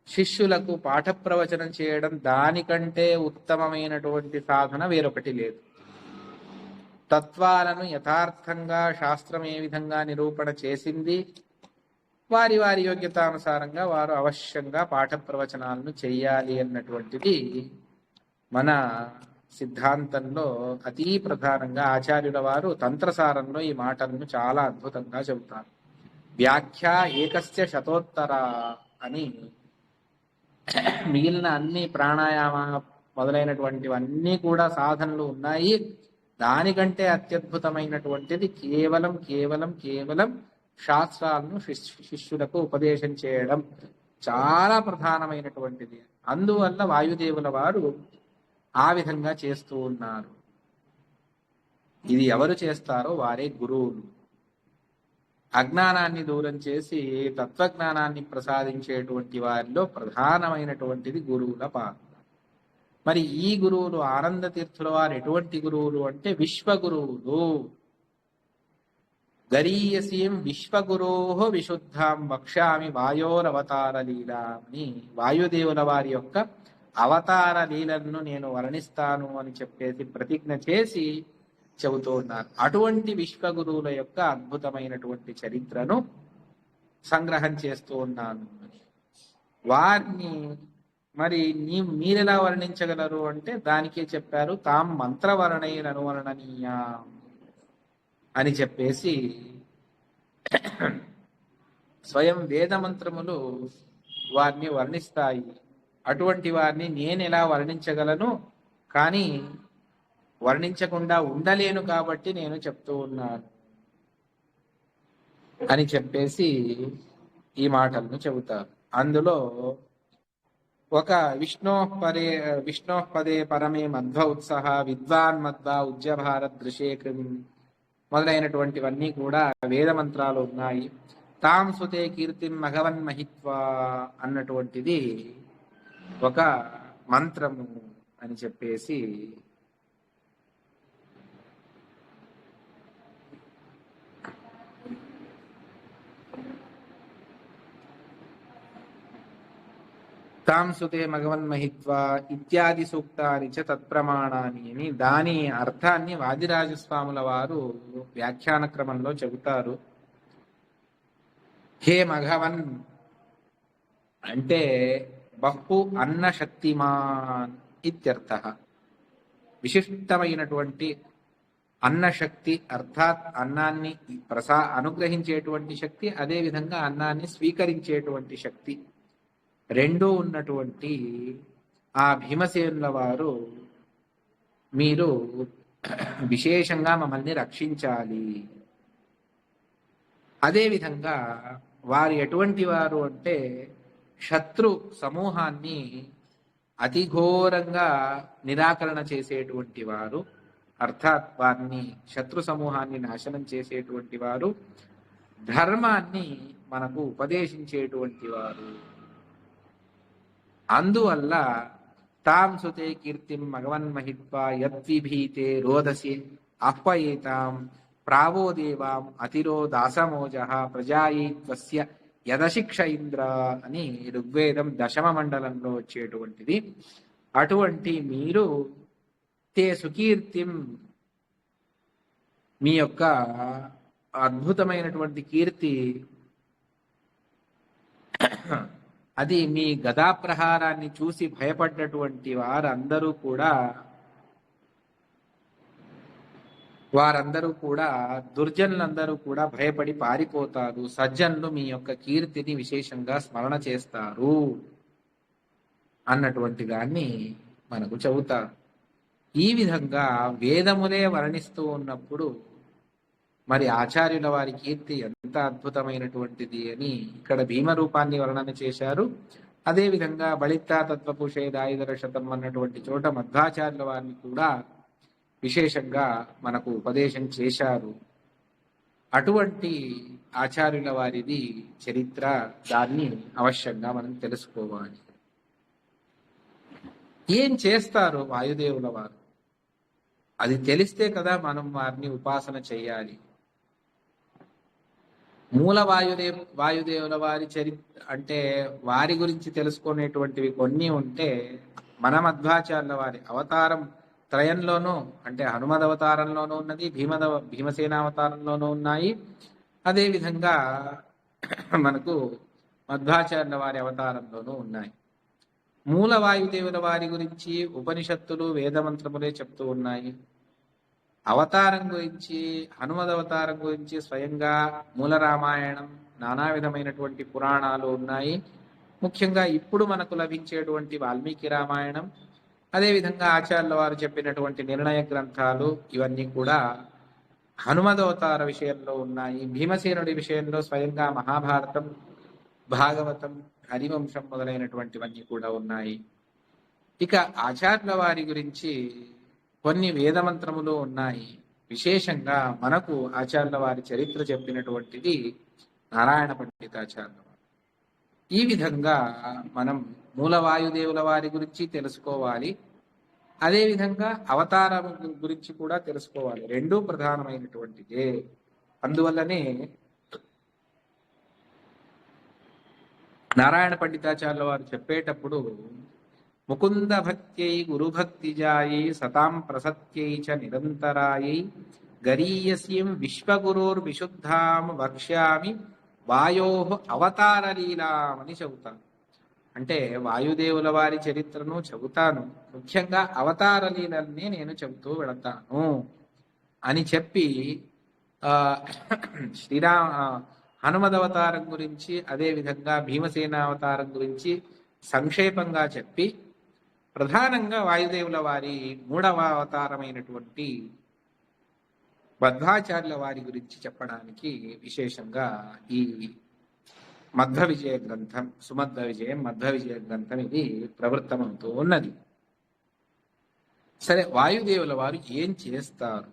శిష్యులకు పాఠ ప్రవచనం చేయడం దానికంటే ఉత్తమమైనటువంటి సాధన వేరొకటి లేదు. తత్వాలను యథార్థంగా శాస్త్రం ఏ విధంగా నిరూపణ చేసింది, వారి వారి యోగ్యతానుసారంగా వారు అవశ్యంగా పాఠ ప్రవచనాలను చెయ్యాలి అన్నటువంటిది మన సిద్ధాంతంలో అతి ప్రధానంగా ఆచార్యుల వారు తంత్రసారంలో ఈ మాటలను చాలా అద్భుతంగా చెబుతారు. వ్యాఖ్య ఏకస్య శతోత్తర అని మిగిలిన అన్ని ప్రాణాయామ మొదలైనటువంటివన్నీ కూడా సాధనలు ఉన్నాయి. దానికంటే అత్యద్భుతమైనటువంటిది కేవలం కేవలం కేవలం శాస్త్రాలను శిష్యులకు ఉపదేశం చేయడం చాలా ప్రధానమైనటువంటిది. అందువల్ల వాయుదేవుల వారు ఆ విధంగా చేస్తూ ఉన్నారు. ఇది ఎవరు చేస్తారో వారే గురువులు. అజ్ఞానాన్ని దూరం చేసి తత్వజ్ఞానాన్ని ప్రసాదించేటువంటి వారిలో ప్రధానమైనటువంటిది గురువుల పాత్ర. మరి ఈ గురువులు ఆనంద తీర్థుల వారు ఎటువంటి గురువులు అంటే విశ్వగురువులు. గరీయసీం విశ్వగురోహ విశుద్ధాం వక్ష్యామి వాయోరవతార లీలా అని వాయుదేవుల వారి యొక్క అవతార లీలను నేను వర్ణిస్తాను అని చెప్పేసి ప్రతిజ్ఞ చేసి చెబుతూ ఉన్నారు. అటువంటి విశ్వగురువుల యొక్క అద్భుతమైనటువంటి చరిత్రను సంగ్రహం చేస్తూ ఉన్నాను. వారిని మరి మీరెలా వర్ణించగలరు అంటే దానికే చెప్పారు, తాం మంత్రవర్ణైన అనువర్ణనీయ అని చెప్పేసి స్వయం వేద మంత్రములు వారిని వర్ణిస్తాయి. అటువంటి వారిని నేను ఎలా వర్ణించగలను, కానీ వర్ణించకుండా ఉండలేను కాబట్టి నేను చెప్తూ ఉన్నాను అని చెప్పేసి ఈ మాటలను చెబుతారు. అందులో ఒక విష్ణోపదే పరమే మధ్వ ఉత్సాహ విద్వాన్ మధ్వ ఉజ్జ భారత్ దృశే కృమి మొదలైనటువంటివన్నీ కూడా వేద మంత్రాలు ఉన్నాయి. తాం సుతే కీర్తిం మఘవన్ మహిత్వా అన్నటువంటిది ఒక మంత్రము అని చెప్పేసి తాం సుతే మఘవన్మహిత్వా ఇత్యాది సూక్తాని చ తత్ప్రమాణాని అని దాని అర్థాన్ని వాదిరాజస్వాముల వారు వ్యాఖ్యాన క్రమంలో చెబుతారు. హే మఘవన్ అంటే బహు అన్న శక్తిమాన్ ఇత్యర్థః. విశిష్టమైనటువంటి అన్నశక్తి అర్థాత్ అన్నాన్ని అనుగ్రహించేటువంటి శక్తి, అదేవిధంగా అన్నాన్ని స్వీకరించేటువంటి శక్తి రెండూ ఉన్నటువంటి ఆ భీమసేనుల వారు మీరు విశేషంగా మమ్మల్ని రక్షించాలి. అదేవిధంగా వారు ఎటువంటి వారు అంటే శత్రు సమూహాన్ని అతి ఘోరంగా నిరాకరణ చేసేటువంటి వారు, అర్థాత్ వారిని శత్రు సమూహాన్ని నాశనం చేసేటువంటి వారు, ధర్మాన్ని మనకు ఉపదేశించేటువంటి వారు. అందువల్ల తాం సుతే కీర్తిం మఘవన్మహిత్వా యద్విభీతే రోదసి ఆహ్వయేతాం ప్రావో దేవాం అతిరో దాసమోజ ప్రజాయిత్వస్య యదశిక్ష ఇంద్ర అని ఋగ్వేదం దశమ మండలంలో వచ్చేటువంటిది. అటువంటి మీరు తే సుకీర్తిం మీ యొక్క అద్భుతమైనటువంటి కీర్తి, అది మీ గదా ప్రహారాన్ని చూసి భయపడ్డటువంటి వారందరూ కూడా దుర్జనులందరూ కూడా భయపడి పారిపోతారు. సజ్జనులు మీ యొక్క కీర్తిని విశేషంగా స్మరణ చేస్తారు అన్నటువంటి దాన్ని మనకు చెబుతారు. ఈ విధంగా వేదములే వర్ణిస్తూ ఉన్నప్పుడు మరి ఆచార్యుల వారి కీర్తి ఎంత అద్భుతమైనటువంటిది అని ఇక్కడ భీమ రూపాన్ని వర్ణన చేశారు. అదేవిధంగా బళిత్తా తత్వపుషేదాయుధర శతం అన్నటువంటి చోట మధ్వాచార్యుల వారిని కూడా విశేషంగా మనకు ఉపదేశం చేశారు. అటువంటి ఆచార్యుల వారిది చరిత్ర, దాన్ని అవశ్యంగా మనం తెలుసుకోవాలి. ఏం చేస్తారు వాయుదేవుల వారు, అది తెలిస్తే కదా మనం వారిని ఉపాసన చేయాలి. మూల వాయుదేవుల వారి అంటే వారి గురించి తెలుసుకునేటువంటివి కొన్ని ఉంటే, మన మధ్వాచార్యుల వారి అవతారం త్రయంలోనూ, అంటే హనుమద్ అవతారంలోనూ ఉన్నది, భీమసేన అవతారంలోనూ ఉన్నాయి. అదేవిధంగా మనకు మధ్వాచార్యుల వారి అవతారంలోనూ ఉన్నాయి. మూల వాయుదేవుల వారి గురించి ఉపనిషత్తులు వేదమంత్రములే చెప్తూ ఉన్నాయి. అవతారం గురించి, హనుమద్ అవతారం గురించి స్వయంగా మూల రామాయణం, నానా విధమైనటువంటి పురాణాలు ఉన్నాయి. ముఖ్యంగా ఇప్పుడు మనకు లభించేటువంటి వాల్మీకి రామాయణం, అదేవిధంగా ఆచార్యుల వారు చెప్పినటువంటి నిర్ణయ గ్రంథాలు, ఇవన్నీ కూడా హనుమద్ అవతార విషయంలో ఉన్నాయి. భీమసేనుడి విషయంలో స్వయంగా మహాభారతం, భాగవతం, హరివంశం మొదలైనటువంటివన్నీ కూడా ఉన్నాయి. ఇక ఆచార్యుల వారి గురించి కొన్ని వేదమంత్రములు ఉన్నాయి. విశేషంగా మనకు ఆచార్యుల వారి చరిత్ర చెప్పినటువంటిది నారాయణ పండితాచార్యుల వారు. ఈ విధంగా మనం మూల వాయుదేవుల వారి గురించి తెలుసుకోవాలి. అదేవిధంగా అవతారం గురించి కూడా తెలుసుకోవాలి. రెండూ ప్రధానమైనటువంటిదే. అందువల్లనే నారాయణ పండితాచార్యుల వారు చెప్పేటప్పుడు ముకుంద భక్త్యై గురుభక్తి జాయై సతాం ప్రసత్యై చ నిరంతరాయై గరీయస్యం విశ్వగురోర్విశుద్ధాం వక్ష్యామి వాయో అవతార లీలామని చెబుతాను. అంటే వాయుదేవుల వారి చరిత్రను చెబుతాను, ముఖ్యంగా అవతార లీలల్ని నేను చెబుతూ వెళతాను అని చెప్పి హనుమద్ అవతారం గురించి, అదేవిధంగా భీమసేన అవతారం గురించి సంక్షేపంగా చెప్పి, ప్రధానంగా వాయుదేవుల వారి మూడవ అవతారమైనటువంటి మధ్వాచార్యుల వారి గురించి చెప్పడానికి విశేషంగా ఈ మధ్వ విజయ గ్రంథం, సుమధ్వ విజయం, మధ్వ విజయ గ్రంథం ఇది ప్రవృత్తమవుతూ ఉన్నది. సరే, వాయుదేవుల వారు ఏం చేస్తారు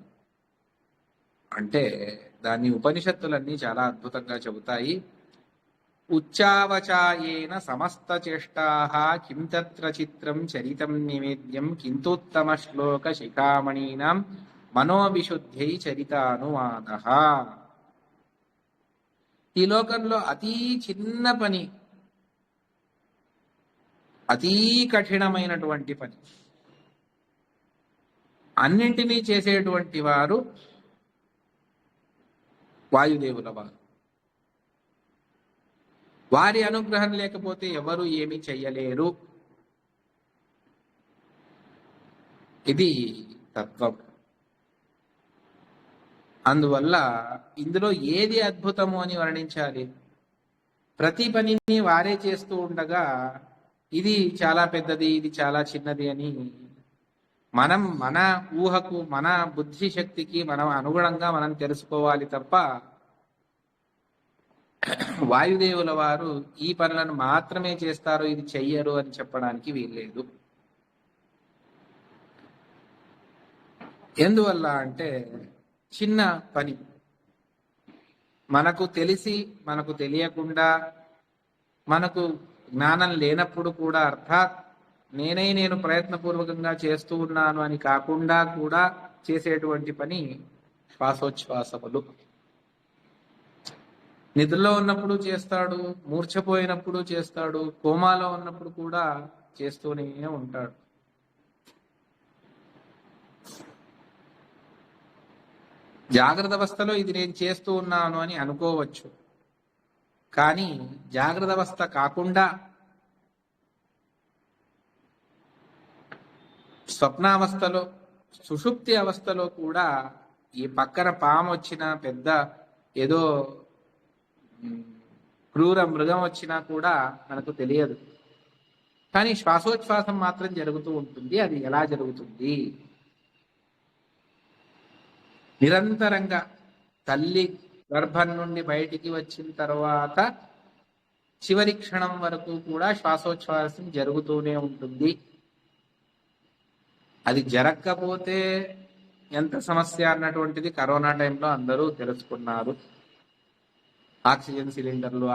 అంటే దాన్ని ఉపనిషత్తులన్నీ చాలా అద్భుతంగా చెబుతాయి. ఉచ్చావచాయేన సమస్త చేష్టాః కిం తత్ర చిత్రం చరితం నివేద్యం కింతోత్తమ శ్లోక శిఖామణీనాం మనోవిశుద్ధ్యై చరితానువాదః. ఈ లోకంలో అతి చిన్న పని, అతి కఠినమైనటువంటి పని, అన్నింటినీ చేసేటువంటి వారు వాయుదేవుల వారు. వారి అనుగ్రహం లేకపోతే ఎవరు ఏమీ చెయ్యలేరు. ఇది తత్వం. అందువల్ల ఇందులో ఏది అద్భుతము అని వర్ణించాలి? ప్రతి పనిని వారే చేస్తూ ఉండగా ఇది చాలా పెద్దది, ఇది చాలా చిన్నది అని మనం మన ఊహకు, మన బుద్ధి శక్తికి మనం అనుగుణంగా మనం తెలుసుకోవాలి తప్ప వాయుదేవుల వారు ఈ పనులను మాత్రమే చేస్తారు, ఇది చెయ్యరు అని చెప్పడానికి వీల్లేదు. ఎందువల్ల అంటే చిన్న పని మనకు తెలిసి, మనకు తెలియకుండా, మనకు జ్ఞానం లేనప్పుడు కూడా, అర్థాత్ నేను ప్రయత్నపూర్వకంగా చేస్తూ ఉన్నాను అని కాకుండా కూడా చేసేటువంటి పని శ్వాసోచ్ఛ్వాసములు. నిద్రలో ఉన్నప్పుడు చేస్తాడు, మూర్ఛపోయినప్పుడు చేస్తాడు, కోమాలో ఉన్నప్పుడు కూడా చేస్తూనే ఉంటాడు. జాగ్రత్త అవస్థలో ఇది నేను చేస్తూ ఉన్నాను అని అనుకోవచ్చు, కానీ జాగ్రత్త అవస్థ కాకుండా స్వప్నావస్థలో, సుషుప్తి అవస్థలో కూడా ఈ పక్కన పాము వచ్చినా, పెద్ద ఏదో క్రూర మృగం వచ్చినా కూడా మనకు తెలియదు. కానీ శ్వాసోచ్ఛ్వాసం మాత్రం జరుగుతూ ఉంటుంది. అది ఎలా జరుగుతుంది? నిరంతరంగా తల్లి గర్భం నుండి బయటికి వచ్చిన తర్వాత చివరి క్షణం వరకు కూడా శ్వాసోచ్ఛ్వాసం జరుగుతూనే ఉంటుంది. అది జరగకపోతే ఎంత సమస్య అన్నటువంటిది కరోనా టైంలో అందరూ తెలుసుకున్నారు. ఆక్సిజన్ సిలిండర్లు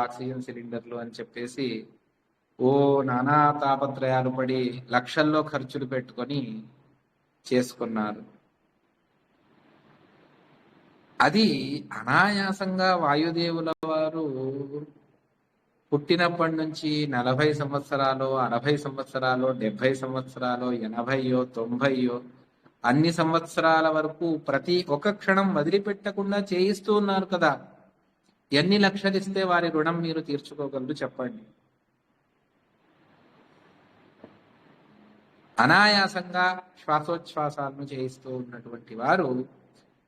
అని చెప్పేసి నానా తాపత్రయాలు పడి లక్షల్లో ఖర్చులు పెట్టుకొని చేసుకున్నారు. అది అనాయాసంగా వాయుదేవుల వారు పుట్టినప్పటి నుంచి 40 సంవత్సరాలు, 60 సంవత్సరాలు, 70 సంవత్సరాలు, 80యో 90యో అన్ని సంవత్సరాల వరకు ప్రతి ఒక్క క్షణం వదిలిపెట్టకుండా చేయిస్తూ ఉన్నారు కదా. ఎన్ని లక్షలు ఇస్తే వారి రుణం మీరు తీర్చుకోగలరు చెప్పండి. అనాయాసంగా శ్వాసోచ్ఛ్వాసాలను చేయిస్తూ ఉన్నటువంటి వారు,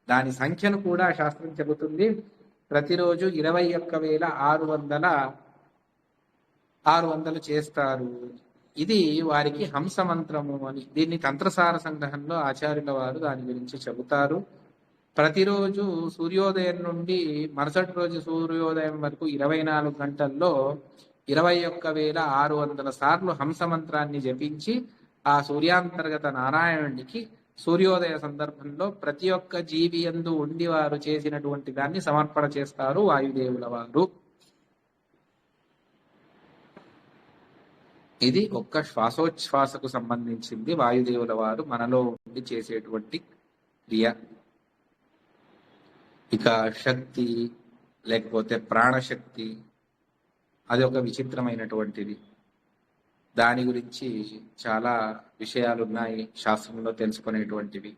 దాని సంఖ్యను కూడా శాస్త్రం చెబుతుంది. ప్రతిరోజు 21,600 చేస్తారు. ఇది వారికి హంస మంత్రము అని. దీన్ని తంత్రసార సంగ్రహంలో ఆచార్యుల వారు దాని గురించి చెబుతారు. ప్రతిరోజు సూర్యోదయం నుండి మరుసటి రోజు సూర్యోదయం వరకు 24 గంటల్లో 21,600 సార్లు హంస మంత్రాన్ని జపించి ఆ సూర్యాంతర్గత నారాయణుడికి సూర్యోదయ సందర్భంలో ప్రతి ఒక్క జీవి యందు ఉండి వారు చేసినటువంటి దాన్ని సమర్పణ చేస్తారు వాయుదేవుల వారు. ఇది ఒక్క శ్వాసోచ్ఛ్వాసకు సంబంధించింది. వాయుదేవుల వారు మనలో ఉండి చేసేటువంటి క్రియ. ఇక శక్తి లేకపోతే ప్రాణశక్తి, అది ఒక విచిత్రమైనటువంటిది. దాని గురించి చాలా విషయాలు ఉన్నాయి శాస్త్రంలో తెలుసుకునేటువంటివి.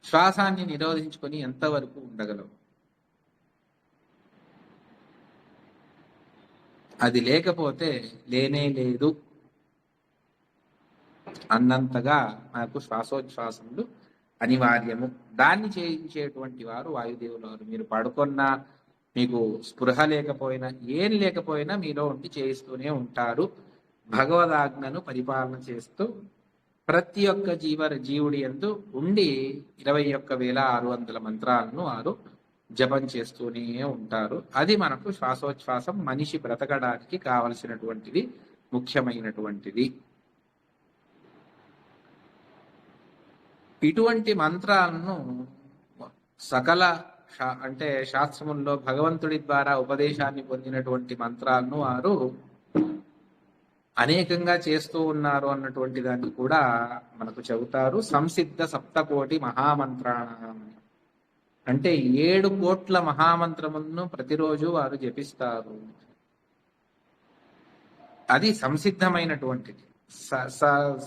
శ్వాసాన్ని నిరోధించుకొని ఎంతవరకు ఉండగలవు? అది లేకపోతే లేనే లేదు అన్నంతగా మనకు శ్వాసోచ్ఛ్వాసములు అనివార్యము. దాన్ని చేయించేటువంటి వారు వాయుదేవుల వారు. మీరు పడుకున్నా, మీకు స్పృహ లేకపోయినా, ఏం లేకపోయినా మీలో ఉండి చేయిస్తూనే ఉంటారు. భగవదాజ్ఞను పరిపాలన చేస్తూ ప్రతి ఒక్క జీవుడి యందు ఉండి 21,600 మంత్రాలను వారు జపం చేస్తూనే ఉంటారు. అది మనకు శ్వాసోచ్ఛ్వాసం మనిషి బ్రతకడానికి కావలసినటువంటిది, ముఖ్యమైనటువంటిది. ఇటువంటి మంత్రాలను సకల అంటే శాస్త్రముల్లో భగవంతుడి ద్వారా ఉపదేశాన్ని పొందినటువంటి మంత్రాలను వారు అనేకంగా చేస్తూ ఉన్నారు అన్నటువంటి దాన్ని కూడా మనకు చెబుతారు. సంసిద్ధ సప్తకోటి మహామంత్రాణం అంటే 7 కోట్ల మహామంత్రములను ప్రతిరోజు వారు జపిస్తారు. అది సంసిద్ధమైనటువంటిది.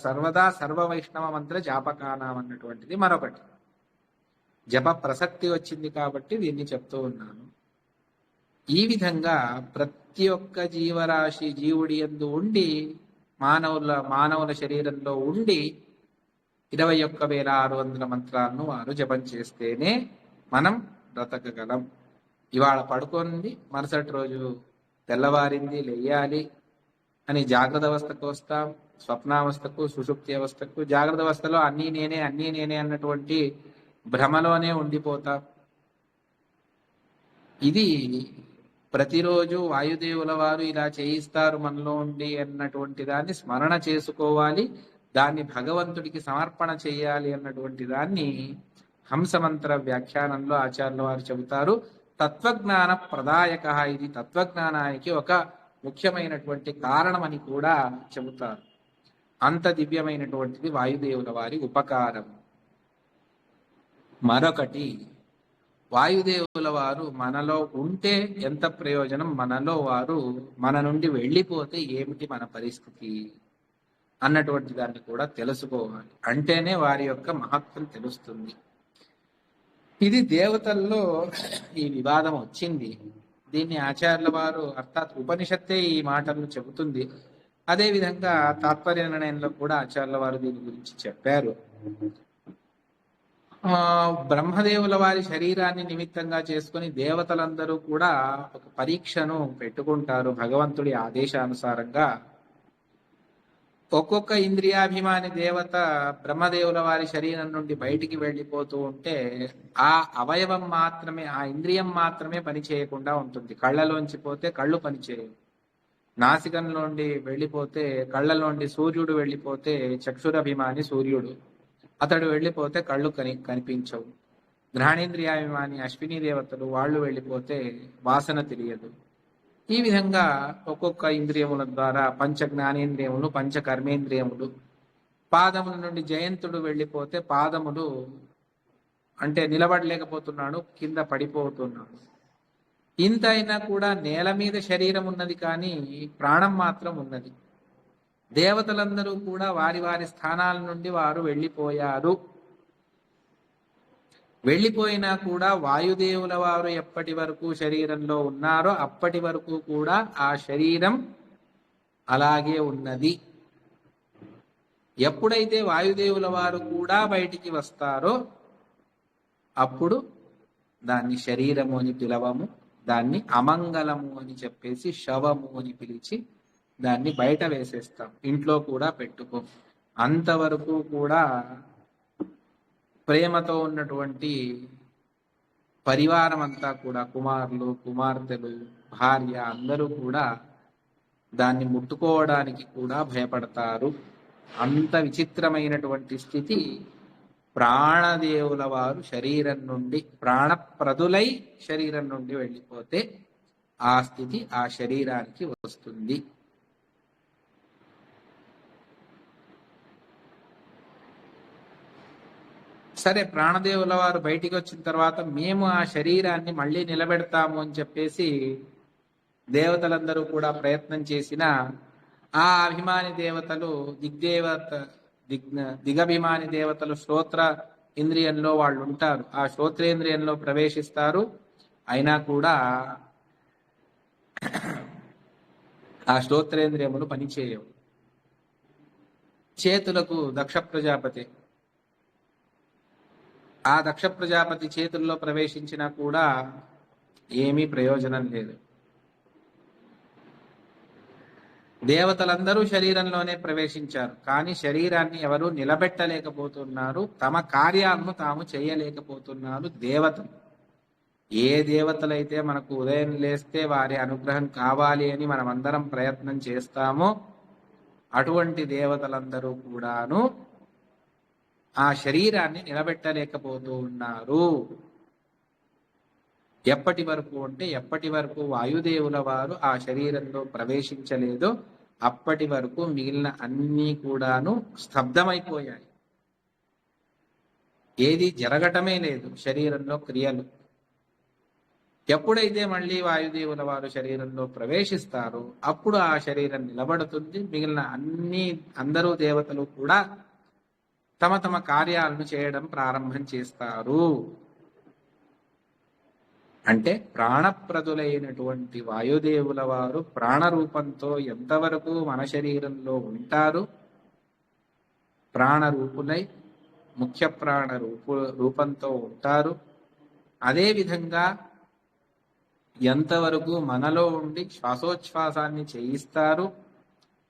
సర్వదా సర్వ వైష్ణవ మంత్ర జాపకానాం అన్నటువంటిది మరొకటి. జప ప్రసక్తి వచ్చింది కాబట్టి దీన్ని చెప్తూ ఉన్నాను. ఈ విధంగా ప్రతి ఒక్క జీవరాశి జీవుడి యందు ఉండి మానవుల శరీరంలో ఉండి 21,600 మంత్రాలను వారు జపం చేస్తేనే మనం బ్రతకగలం. ఇవాళ పడుకోండి, మరుసటి రోజు తెల్లవారింది లేయాలి అని జాగ్రత్త అవస్థకు వస్తాం, స్వప్నావస్థకు, సుషుప్తి అవస్థకు. జాగ్రత్త అవస్థలో అన్నీ నేనే అన్నటువంటి భ్రమలోనే ఉండిపోతాం. ఇది ప్రతిరోజు వాయుదేవుల వారు ఇలా చేయిస్తారు మనలో ఉండి అన్నటువంటి దాన్ని స్మరణ చేసుకోవాలి. దాన్ని భగవంతుడికి సమర్పణ చేయాలి అన్నటువంటి దాన్ని హంసమంత్ర వ్యాఖ్యానంలో ఆచార్యుల వారు చెబుతారు. తత్వజ్ఞాన ప్రదాయక, ఇది తత్వజ్ఞానానికి ఒక ముఖ్యమైనటువంటి కారణం అని కూడా చెబుతారు. అంత దివ్యమైనటువంటిది వాయుదేవుల వారి ఉపకారం. మరొకటి, వాయుదేవుల వారు మనలో ఉంటే ఎంత ప్రయోజనం, మనలో వారు మన నుండి వెళ్ళిపోతే ఏమిటి మన పరిస్థితి అన్నటువంటి దాన్ని కూడా తెలుసుకోవాలి. అంటేనే వారి యొక్క మహత్వం తెలుస్తుంది. ఇది దేవతల్లో ఈ వివాదం వచ్చింది. దీన్ని ఆచార్యుల వారు, అర్థాత్ ఉపనిషత్తే ఈ మాటలను చెబుతుంది. అదేవిధంగా తాత్పర్య నిర్ణయంలో కూడా ఆచార్యుల వారు దీని గురించి చెప్పారు. బ్రహ్మదేవుల వారి శరీరాన్ని నిమిత్తంగా చేసుకుని దేవతలందరూ కూడా ఒక పరీక్షను పెట్టుకుంటారు. భగవంతుడి ఆదేశానుసారంగా ఒక్కొక్క ఇంద్రియాభిమాని దేవత బ్రహ్మదేవుల వారి శరీరం నుండి బయటికి వెళ్ళిపోతూ ఉంటే ఆ అవయవం మాత్రమే, ఆ ఇంద్రియం మాత్రమే పని చేయకుండా ఉంటుంది. కళ్ళలోంచి పోతే కళ్ళు పనిచేయవు, నాసికంలోండి వెళ్ళిపోతే, కళ్ళలోండి సూర్యుడు వెళ్ళిపోతే చక్షురభిమాని సూర్యుడు, అతడు వెళ్ళిపోతే కళ్ళు కనిపించవు. ఘ్రాణేంద్రియాభిమాని అశ్విని దేవతలు, వాళ్ళు వెళ్ళిపోతే వాసన తెలియదు. ఈ విధంగా ఒక్కొక్క ఇంద్రియముల ద్వారా పంచ జ్ఞానేంద్రియములు, పంచ కర్మేంద్రియములు, పాదముల నుండి జయంతుడు వెళ్ళిపోతే పాదములు అంటే నిలబడలేకపోతున్నాడు, కింద పడిపోతున్నాడు. ఇంత అయినా కూడా నేల మీద శరీరం ఉన్నది కానీ ప్రాణం మాత్రం ఉన్నది. దేవతలందరూ కూడా వారి వారి స్థానాల నుండి వారు వెళ్ళిపోయారు. వెళ్ళిపోయినా కూడా వాయుదేవుల వారు ఎప్పటి వరకు శరీరంలో ఉన్నారో అప్పటి వరకు కూడా ఆ శరీరం అలాగే ఉన్నది. ఎప్పుడైతే వాయుదేవుల వారు కూడా బయటికి వస్తారో అప్పుడు దాన్ని శరీరము అని పిలవము, దాన్ని అమంగళము అని చెప్పేసి శవము అని పిలిచి దాన్ని బయట వేసేస్తాం, ఇంట్లో కూడా పెట్టుకోం. అంతవరకు కూడా ప్రేమతో ఉన్నటువంటి పరివారం అంతా కూడా, కుమారులు కుమార్తెలు భార్య అందరూ కూడా దాన్ని ముట్టుకోవడానికి కూడా భయపడతారు. అంత విచిత్రమైనటువంటి స్థితి ప్రాణదేవుల వారు శరీరం నుండి ప్రాణప్రదులై శరీరం నుండి వెళ్ళిపోతే ఆ స్థితి ఆ శరీరానికి వస్తుంది. సరే, ప్రాణదేవుల వారు బయటికి వచ్చిన తర్వాత మేము ఆ శరీరాన్ని మళ్ళీ నిలబెడతాము అని చెప్పేసి దేవతలందరూ కూడా ప్రయత్నం చేసిన ఆ అభిమాని దేవతలు దిగభిమాని దేవతలు శ్రోత్ర ఇంద్రియంలో వాళ్ళు ఉంటారు. ఆ శ్రోత్రేంద్రియంలో ప్రవేశిస్తారు. అయినా కూడా ఆ శ్రోత్రేంద్రియములు పనిచేయవు. చేతులకు దక్ష ప్రజాపతి, ఆ దక్ష ప్రజాపతి చేతుల్లో ప్రవేశించినా కూడా ఏమీ ప్రయోజనం లేదు. దేవతలందరూ శరీరంలోనే ప్రవేశించారు కానీ శరీరాన్ని ఎవరు నిలబెట్టలేకపోతున్నారు. తమ కార్యాలను తాము చేయలేకపోతున్నారు దేవతలు. ఏ దేవతలైతే మనకు ఉదయం లేస్తే వారి అనుగ్రహం కావాలి అని మనమందరం ప్రయత్నం చేస్తామో అటువంటి దేవతలందరూ కూడాను ఆ శరీరాన్ని నిలబెట్టలేకపోతూ ఉన్నారు. ఎప్పటి వరకు అంటే ఎప్పటి వరకు వాయుదేవుల వారు ఆ శరీరంలో ప్రవేశించలేదో అప్పటి వరకు మిగిలిన అన్నీ కూడాను స్తబ్దమైపోయాయి. ఏది జరగటమే లేదు శరీరంలో క్రియలు. ఎప్పుడైతే మళ్ళీ వాయుదేవుల వారు శరీరంలో ప్రవేశిస్తారో అప్పుడు ఆ శరీరం నిలబడుతుంది. మిగిలిన అందరూ దేవతలు కూడా తమ తమ కార్యాలను చేయడం ప్రారంభం చేస్తారు. అంటే ప్రాణప్రదులైనటువంటి వాయుదేవుల వారు ప్రాణరూపంతో ఎంతవరకు మన శరీరంలో ఉంటారు, ప్రాణరూపులై ముఖ్య ప్రాణ రూపంతో ఉంటారు. అదేవిధంగా ఎంతవరకు మనలో ఉండి శ్వాసోచ్ఛ్వాసాన్ని చేయిస్తారు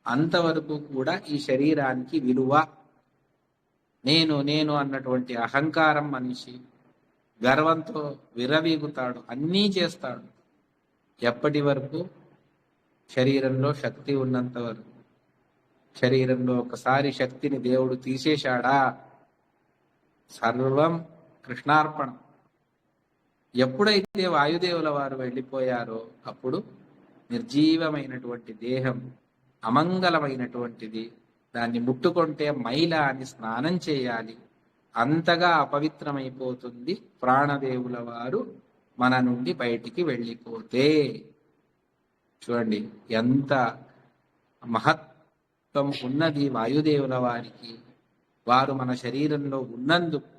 అంతవరకు కూడా ఈ శరీరానికి విలువ. నేను నేను అన్నటువంటి అహంకారం మనిషి గర్వంతో విర్రవీగుతాడు, అన్నీ చేస్తాడు. ఎప్పటి వరకు? శరీరంలో శక్తి ఉన్నంత వరకు. శరీరంలో ఒకసారి శక్తిని దేవుడు తీసేశాడా సర్వం కృష్ణార్పణం. ఎప్పుడైతే వాయుదేవుల వారు వెళ్ళిపోయారో అప్పుడు నిర్జీవమైనటువంటి దేహం అమంగళమైనటువంటిది, దాన్ని ముట్టుకుంటే మైల అని స్నానం చేయాలి, అంతగా అపవిత్రమైపోతుంది ప్రాణదేవుల వారు మన నుండి బయటికి వెళ్ళిపోతే. చూడండి ఎంత మహత్వం ఉన్నది వాయుదేవుల వారికి. వారు మన శరీరంలో ఉన్నందుకు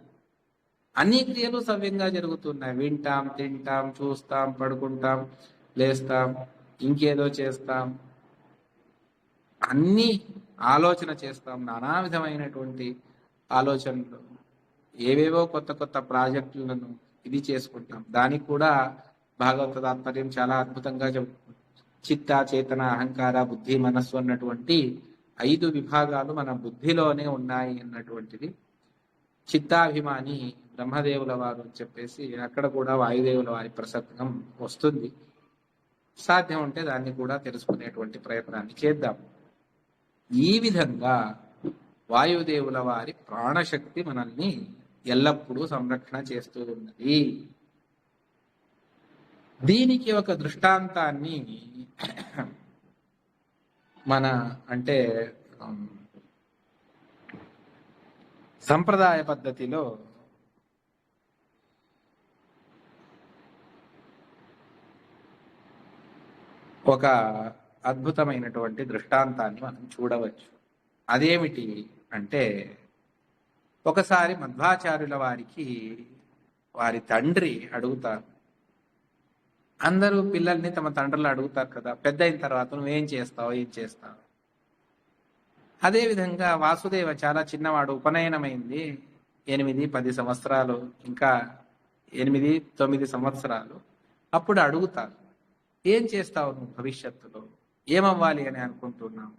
అన్ని క్రియలు సవ్యంగా జరుగుతున్నాయి. వింటాం, తింటాం, చూస్తాం, పడుకుంటాం, లేస్తాం, ఇంకేదో చేస్తాం, అన్ని ఆలోచన చేస్తాం, నానా విధమైనటువంటి ఆలోచనలు, ఏవేవో కొత్త కొత్త ప్రాజెక్టులను ఇది చేసుకుంటాం. దానికి కూడా భాగవత తాత్పర్యం చాలా అద్భుతంగా చెబుతుంది. చిత్త, చేతన, అహంకార, బుద్ధి, మనస్సు అన్నటువంటి 5 విభాగాలు మన బుద్ధిలోనే ఉన్నాయి అన్నటువంటిది. చిత్తాభిమాని బ్రహ్మదేవుల వారు అని చెప్పేసి అక్కడ కూడా వాయుదేవుల వారి ప్రసంగం వస్తుంది. సాధ్యం ఉంటే దాన్ని కూడా తెలుసుకునేటువంటి ప్రయత్నాన్ని చేద్దాం. ఈ విధంగా వాయుదేవుల వారి ప్రాణశక్తి మనల్ని ఎల్లప్పుడూ సంరక్షణ చేస్తూ ఉన్నది. దీనికి ఒక దృష్టాంతాన్ని మన అంటే సంప్రదాయ పద్ధతిలో ఒక అద్భుతమైనటువంటి దృష్టాంతాన్ని మనం చూడవచ్చు. అదేమిటి అంటే, ఒకసారి మధ్వాచార్యుల వారికి వారి తండ్రి అడుగుతారు. అందరూ పిల్లల్ని తమ తండ్రులు అడుగుతారు కదా, పెద్ద అయిన తర్వాత నువ్వేం చేస్తావు, ఏం చేస్తావు. అదేవిధంగా వాసుదేవ చాలా చిన్నవాడు, ఉపనయనమైంది 8-10 సంవత్సరాలు, ఇంకా 8-9 సంవత్సరాలు. అప్పుడు అడుగుతారు, ఏం చేస్తావు నువ్వు భవిష్యత్తులో, ఏమవ్వాలి అని అనుకుంటున్నావు.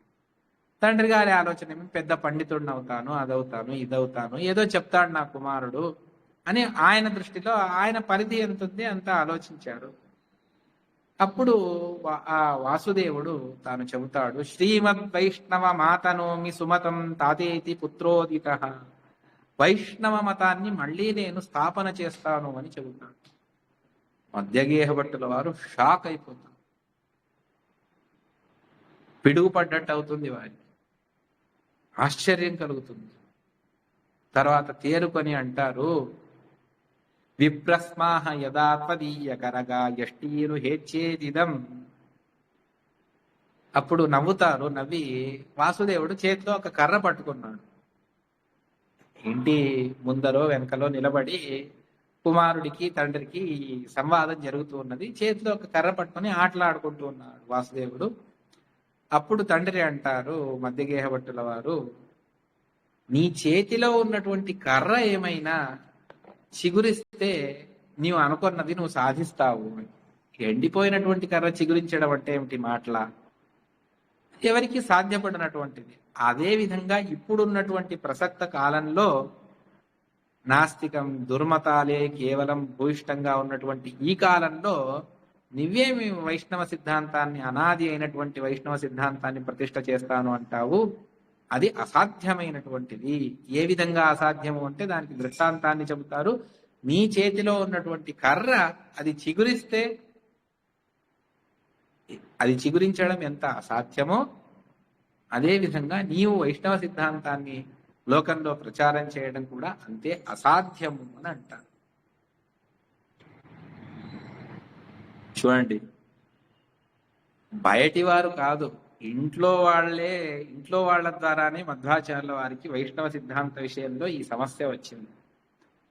తండ్రి గారి ఆలోచన ఏమి, పెద్ద పండితుడిని అవుతాను, అదవుతాను, ఇదవుతాను, ఏదో చెప్తాడు నా కుమారుడు అని ఆయన దృష్టిలో ఆయన పరిధి ఎంత ఉంది అంత ఆలోచించాడు. అప్పుడు ఆ వాసుదేవుడు తాను చెబుతాడు, శ్రీమద్ వైష్ణవ మాతనోమి సుమతం తాతేతి పుత్రోదిత. వైష్ణవ మతాన్ని మళ్ళీ నేను స్థాపన చేస్తాను అని చెబుతాడు. మధ్యగేహ భట్టుల వారు షాక్ అయిపోతారు, పిడుగుపడ్డట్టు అవుతుంది వారికి, ఆశ్చర్యం కలుగుతుంది. తర్వాత తేరుకొని అంటారు, విప్రస్మాహ యదా త్వదీయ కరగా యష్టీరు హేచ్చేదిదం. అప్పుడు నవ్వుతారు. నవ్వి వాసుదేవుడు చేతిలో ఒక కర్ర పట్టుకున్నాడు. ఇంటి ముందరో వెనకలో నిలబడి కుమారుడికి తండ్రికి సంవాదం జరుగుతూ ఉన్నది. చేతిలో ఒక కర్ర పట్టుకొని ఆటలాడుకుంటూ ఉన్నాడు వాసుదేవుడు. అప్పుడు తండ్రి అంటారు, మధ్యగేహ భట్టుల వారు, నీ చేతిలో ఉన్నటువంటి కర్ర ఏమైనా చిగురిస్తే నీవు అనుకున్నది నువ్వు సాధిస్తావు. ఎండిపోయినటువంటి కర్ర చిగురించడం అంటే ఏమిటి మాటల, ఎవరికి సాధ్యపడినటువంటిది. అదే విధంగా ఇప్పుడున్నటువంటి ప్రసక్త కాలంలో నాస్తికం, దుర్మతాలే కేవలం భూయిష్టంగా ఉన్నటువంటి ఈ కాలంలో నువ్వేమి వైష్ణవ సిద్ధాంతాన్ని, అనాది అయినటువంటి వైష్ణవ సిద్ధాంతాన్ని ప్రతిష్ఠ చేస్తాను అంటావు, అది అసాధ్యమైనటువంటిది. ఏ విధంగా అసాధ్యము అంటే దానికి దృష్టాంతాన్ని చెబుతారు. నీ చేతిలో ఉన్నటువంటి కర్ర అది చిగురిస్తే, అది చిగురించడం ఎంత అసాధ్యమో అదే విధంగా నీవు వైష్ణవ సిద్ధాంతాన్ని లోకంలో ప్రచారం చేయడం కూడా అంతే అసాధ్యము అని అంటారు. చూడండి, బయటి వారు కాదు, ఇంట్లో వాళ్ళ ద్వారానే మధ్వాచార్యుల వారికి వైష్ణవ సిద్ధాంత విషయంలో ఈ సమస్య వచ్చింది.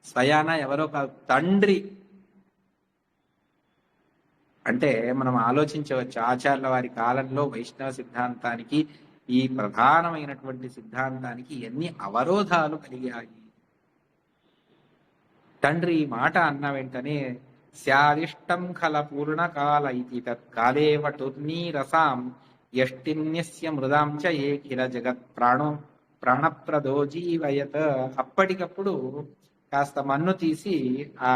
స్వయాన ఎవరో కాదు, తండ్రి. అంటే మనం ఆలోచించవచ్చు, ఆచార్యుల వారి కాలంలో వైష్ణవ సిద్ధాంతానికి, ఈ ప్రధానమైనటువంటి సిద్ధాంతానికి ఎన్ని అవరోధాలు కలిగాయి. తండ్రి ఈ మాట అన్న వెంటనే, స్యాదిష్టం ఖల పూర్ణకాల ఇది తత్కాలేవ టూర్ణీరసాం యష్టిన్యస్య మృదాం చ ఏ కిల జగత్ ప్రాణప్రదో జీవయత. అప్పటికప్పుడు కాస్త మన్ను తీసి ఆ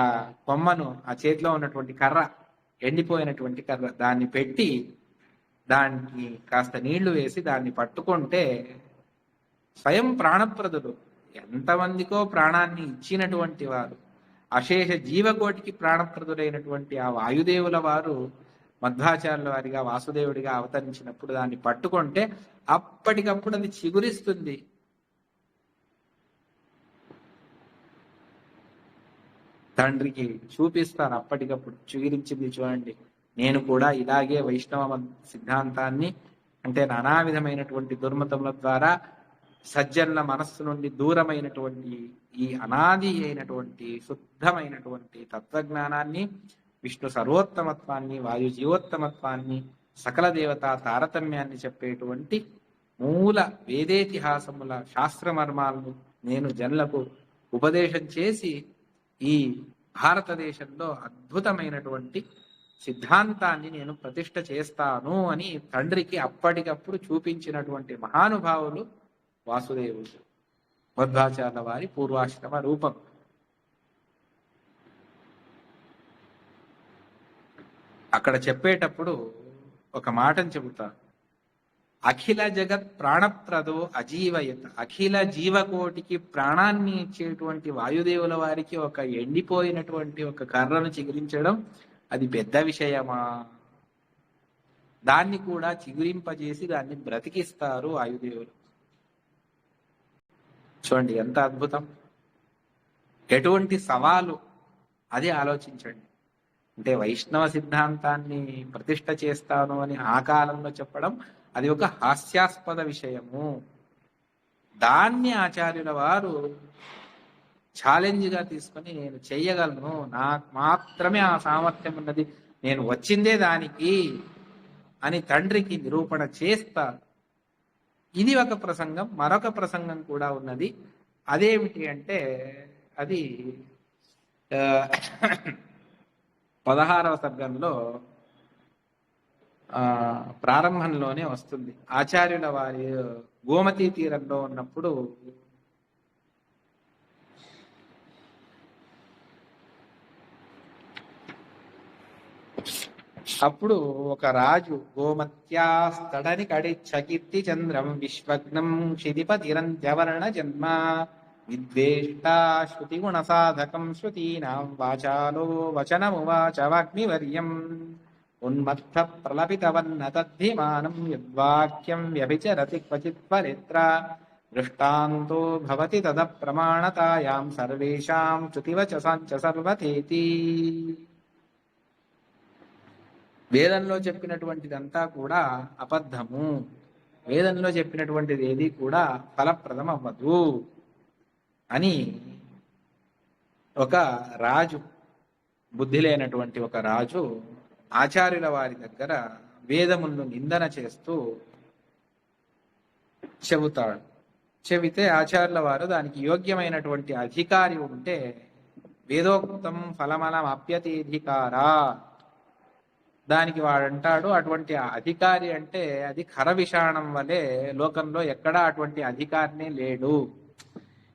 కొమ్మను, ఆ చేతిలో ఉన్నటువంటి కర్ర, ఎండిపోయినటువంటి కర్ర, దాన్ని పెట్టి దానికి కాస్త నీళ్లు వేసి దాన్ని పట్టుకుంటే స్వయం ప్రాణప్రదుడు, ఎంతమందికో ప్రాణాన్ని ఇచ్చినటువంటి వారు, అశేష జీవకోటికి ప్రాణప్రదుడైనటువంటి ఆ వాయుదేవుల వారు మధ్వాచార్యుల వారిగా, వాసుదేవుడిగా అవతరించినప్పుడు దాన్ని పట్టుకుంటే అప్పటికప్పుడు అది చిగురిస్తుంది. తండ్రికి చూపిస్తారు, అప్పటికప్పుడు చిగురించింది చూడండి. నేను కూడా ఇలాగే వైష్ణవ సిద్ధాంతాన్ని, అంటే నానా విధమైనటువంటి దుర్మతముల ద్వారా సజ్జనుల మనస్సు నుండి దూరమైనటువంటి ఈ అనాది అయినటువంటి శుద్ధమైనటువంటి తత్వజ్ఞానాన్ని, విష్ణు సర్వోత్తమత్వాన్ని, వాయు జీవోత్తమత్వాన్ని, సకల దేవతా తారతమ్యాన్ని చెప్పేటువంటి మూల వేదేతిహాసముల శాస్త్రమర్మాలను నేను జనులకు ఉపదేశం చేసి ఈ భారతదేశంలో అద్భుతమైనటువంటి సిద్ధాంతాన్ని నేను ప్రతిష్ఠ చేస్తాను అని తండ్రికి అప్పటికప్పుడు చూపించినటువంటి మహానుభావులు వాసుదేవుడు, మధ్వాచార్యుల వారి పూర్వాశ్రమ రూపం. అక్కడ చెప్పేటప్పుడు ఒక మాటను చెబుతాను, అఖిల జగత్ ప్రాణప్రదో అజీవయత. అఖిల జీవకోటికి ప్రాణాన్ని ఇచ్చేటువంటి వాయుదేవుల వారికి ఒక ఎండిపోయినటువంటి ఒక కర్రను చిగురించడం అది పెద్ద విషయమా? దాన్ని కూడా చిగురింపజేసి దాన్ని బ్రతికిస్తారు వాయుదేవులు. చూడండి ఎంత అద్భుతం, ఎటువంటి సవాలు, అది ఆలోచించండి. అంటే వైష్ణవ సిద్ధాంతాన్ని ప్రతిష్ఠ చేస్తాను అని ఆ కాలంలో చెప్పడం అది ఒక హాస్యాస్పద విషయము. దాన్ని ఆచార్యుల వారు ఛాలెంజ్గా తీసుకొని నేను చెయ్యగలను, నాకు మాత్రమే ఆ సామర్థ్యం ఉన్నది, నేను వచ్చిందే దానికి అని తండ్రికి నిరూపణ చేస్తారు. ఇది ఒక ప్రసంగం. మరొక ప్రసంగం కూడా ఉన్నది. అదేమిటి అంటే అది 16వ సర్గంలో ప్రారంభంలోనే వస్తుంది. ఆచార్యుల వారి గోమతీ తీరంలో ఉన్నప్పుడు అప్పుడు ఒక రాజు గోమత్యాస్తడని కడిచ్చకీర్తి చంద్రం విశ్వగ్నం క్షితిపతిరంత్యవర్ణ జన్మ విద్వేష్టా శృతి గుణ సాధకం శృతీనాం వాచాలో వచనమువాచ వాగ్మివర్యం ఉన్మత్త ప్రలపితవన్న తద్ధిమానం యద్వాక్యం వ్యభిచరతి క్వచిత్ ఫలిత్ర దృష్టాంతో భవతి తద ప్రమాణతాయాం సర్వేషాం శృతివచసాంచ సర్వతేతి. వేదంలో చెప్పినటువంటిదంతా కూడా అబద్ధము, వేదంలో చెప్పినటువంటిది ఏది కూడా ఫలప్రదం అవ్వదు అని ఒక రాజు, బుద్ధి లేనటువంటి ఒక రాజు ఆచార్యుల వారి దగ్గర వేదములను నిందన చేస్తూ చెబుతాడు. చెబితే ఆచార్యుల వారు దానికి యోగ్యమైనటువంటి అధికారి ఉంటే వేదోక్తం ఫలమలం అప్యతేధికారా, దానికి వాడంటాడు అటువంటి అధికారి అంటే అది ఖర విషాణం వలె లోకంలో ఎక్కడా అటువంటి అధికారినే లేడు.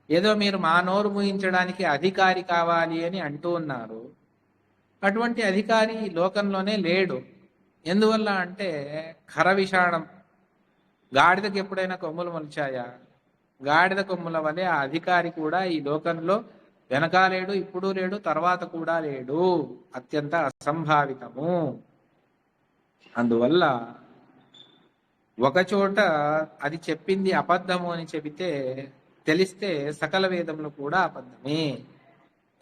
ఏదో మీరు మా నోరు ముయించడానికి అధికారి కావాలి అని అంటూ ఉన్నారు, అటువంటి అధికారి లోకంలోనే లేడు. ఎందువల్ల అంటే ఖర విషాణం, గాడిదకి ఎప్పుడైనా కొమ్ములు మొలిచాయా? గాడిద కొమ్ముల వలె ఆ అధికారి కూడా ఈ లోకంలో వెనక లేడు, ఇప్పుడు లేడు, తర్వాత కూడా లేడు, అత్యంత అసంభావితము. అందువల్ల ఒకచోట అది చెప్పింది అబద్ధము అని చెబితే తెలిస్తే సకల వేదములు కూడా అబద్ధమే.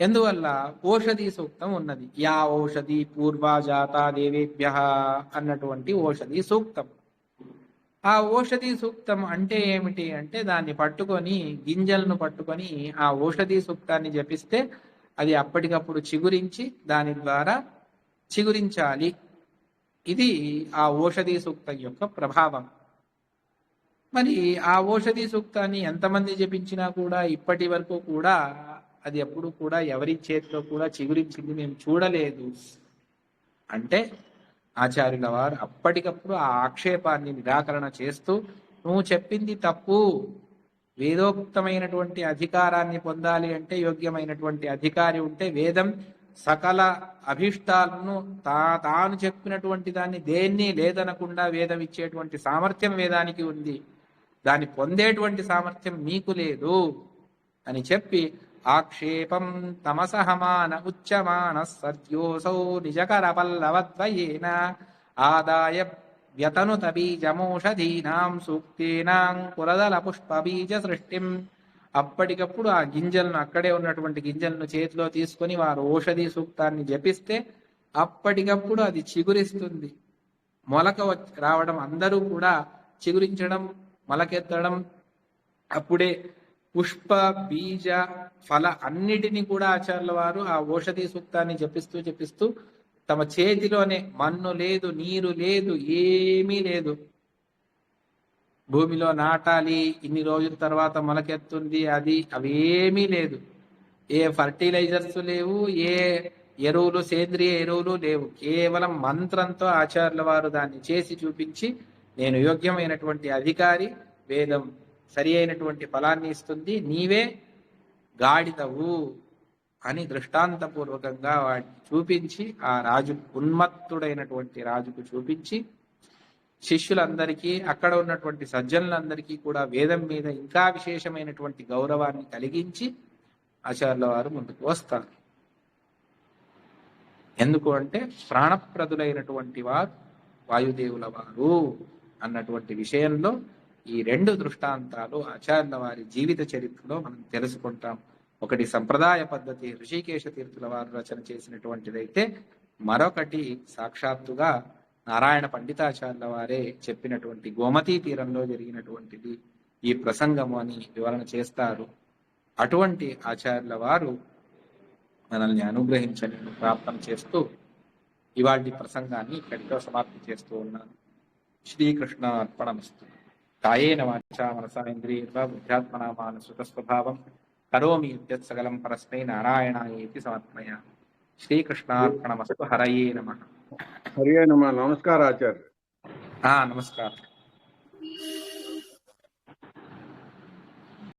ఎందువల్ల ఓషధి సూక్తం ఉన్నది. యా ఓషధి పూర్వాజాత దేవేభ్య అన్నటువంటి ఓషధి సూక్తం. ఆ ఓషధి సూక్తం అంటే ఏమిటి అంటే దాన్ని పట్టుకొని, గింజలను పట్టుకొని ఆ ఓషధి సూక్తాన్ని జపిస్తే అది అప్పటికప్పుడు చిగురించి దాని ద్వారా చిగురించాలి. ఇది ఆ ఓషధి సూక్తం యొక్క ప్రభావం. మరి ఆ ఓషధి సూక్తాన్ని ఎంతమంది జపించినా కూడా ఇప్పటి వరకు కూడా అది ఎప్పుడు కూడా ఎవరి చేతిలో కూడా చిగురించింది మేము చూడలేదు. అంటే ఆచార్యుల వారు అప్పటికప్పుడు ఆ ఆక్షేపాన్ని నిరాకరణ చేస్తూ, నువ్వు చెప్పింది తప్పు, వేదోక్తమైనటువంటి అధికారాన్ని పొందాలి అంటే యోగ్యమైనటువంటి అధికారి ఉంటే వేదం సకల అభిష్టాలను తాను చెప్పినటువంటి దాన్ని దేన్ని లేదనకుండా వేదం ఇచ్చేటువంటి సామర్థ్యం వేదానికి ఉంది, దాన్ని పొందేటువంటి సామర్థ్యం మీకు లేదు అని చెప్పి ఆక్షేపం తమసహమాన ఉచ్యమాన సత్యోసౌ నిజకర పల్లవద్వయేన ఆదాయ వ్యతనుత బీజమోషధీనాం సూక్తేనాం కులదల పుష్ప బీజ సృష్టిం. అప్పటికప్పుడు ఆ గింజలను, అక్కడే ఉన్నటువంటి గింజలను చేతిలో తీసుకొని వారు ఓషధి సూక్తాన్ని జపిస్తే అప్పటికప్పుడు అది చిగురిస్తుంది. మొలక రావడం, అందరూ కూడా చిగురించడం, మొలకెత్తడం, అప్పుడే పుష్ప బీజ ఫల అన్నిటినీ కూడా ఆచార్యుల వారు ఆ ఓషధి సూక్తాన్ని జపిస్తూ తమ చేతిలోనే, మన్ను లేదు, నీరు లేదు, ఏమీ లేదు, భూమిలో నాటాలి, ఇన్ని రోజుల తర్వాత మొలకెత్తుంది, అవేమీ లేదు, ఏ ఫర్టిలైజర్స్ లేవు, ఏ ఎరువులు, సేంద్రియ ఎరువులు లేవు, కేవలం మంత్రంతో ఆచార్యుల వారు దాన్ని చేసి చూపించి నేను యోగ్యమైనటువంటి అధికారి, వేదం సరి అయినటువంటి ఫలాన్ని ఇస్తుంది, నీవే గాడిదవు అని దృష్టాంతపూర్వకంగా వాటిని చూపించి ఆ రాజు, ఉన్మత్తుడైనటువంటి రాజుకు చూపించి శిష్యులందరికీ, అక్కడ ఉన్నటువంటి సజ్జనులందరికీ కూడా వేదం మీద ఇంకా విశేషమైనటువంటి గౌరవాన్ని కలిగించి ఆచార్యుల వారు ముందుకు వస్తారు. ఎందుకు అంటే ప్రాణప్రదులైనటువంటి వారు వాయుదేవుల వారు అన్నటువంటి విషయంలో ఈ రెండు దృష్టాంతాలు ఆచార్యుల వారి జీవిత చరిత్రలో మనం తెలుసుకుంటాం. ఒకటి సంప్రదాయ పద్ధతి ఋషికేశ తీర్థుల వారు రచన చేసినటువంటిదైతే, మరొకటి సాక్షాత్తుగా నారాయణ పండితాచార్యుల వారే చెప్పినటువంటి గోమతీ తీరంలో జరిగినటువంటిది ఈ ప్రసంగము అని వివరణ చేస్తారు. అటువంటి ఆచార్యుల వారు మనల్ని అనుగ్రహించని ప్రార్థన చేస్తూ ఇవాళ ప్రసంగాన్ని ఇక్కడితో సమాప్తి చేస్తూ ఉన్నాను. శ్రీకృష్ణ అర్పణమస్తు. కాయేన వాచా మనసా ఇంద్రియైర్వా బుద్ధ్యాత్మనా మానసృత స్వభావం కరోమి యద్యత్ సకలం పరస్మై నారాయణాయేతి సమర్పయామి. శ్రీకృష్ణార్పణమస్తు. హరయే నమః. హరియే నమ. నమస్కారం ఆచార్య. నమస్కారం.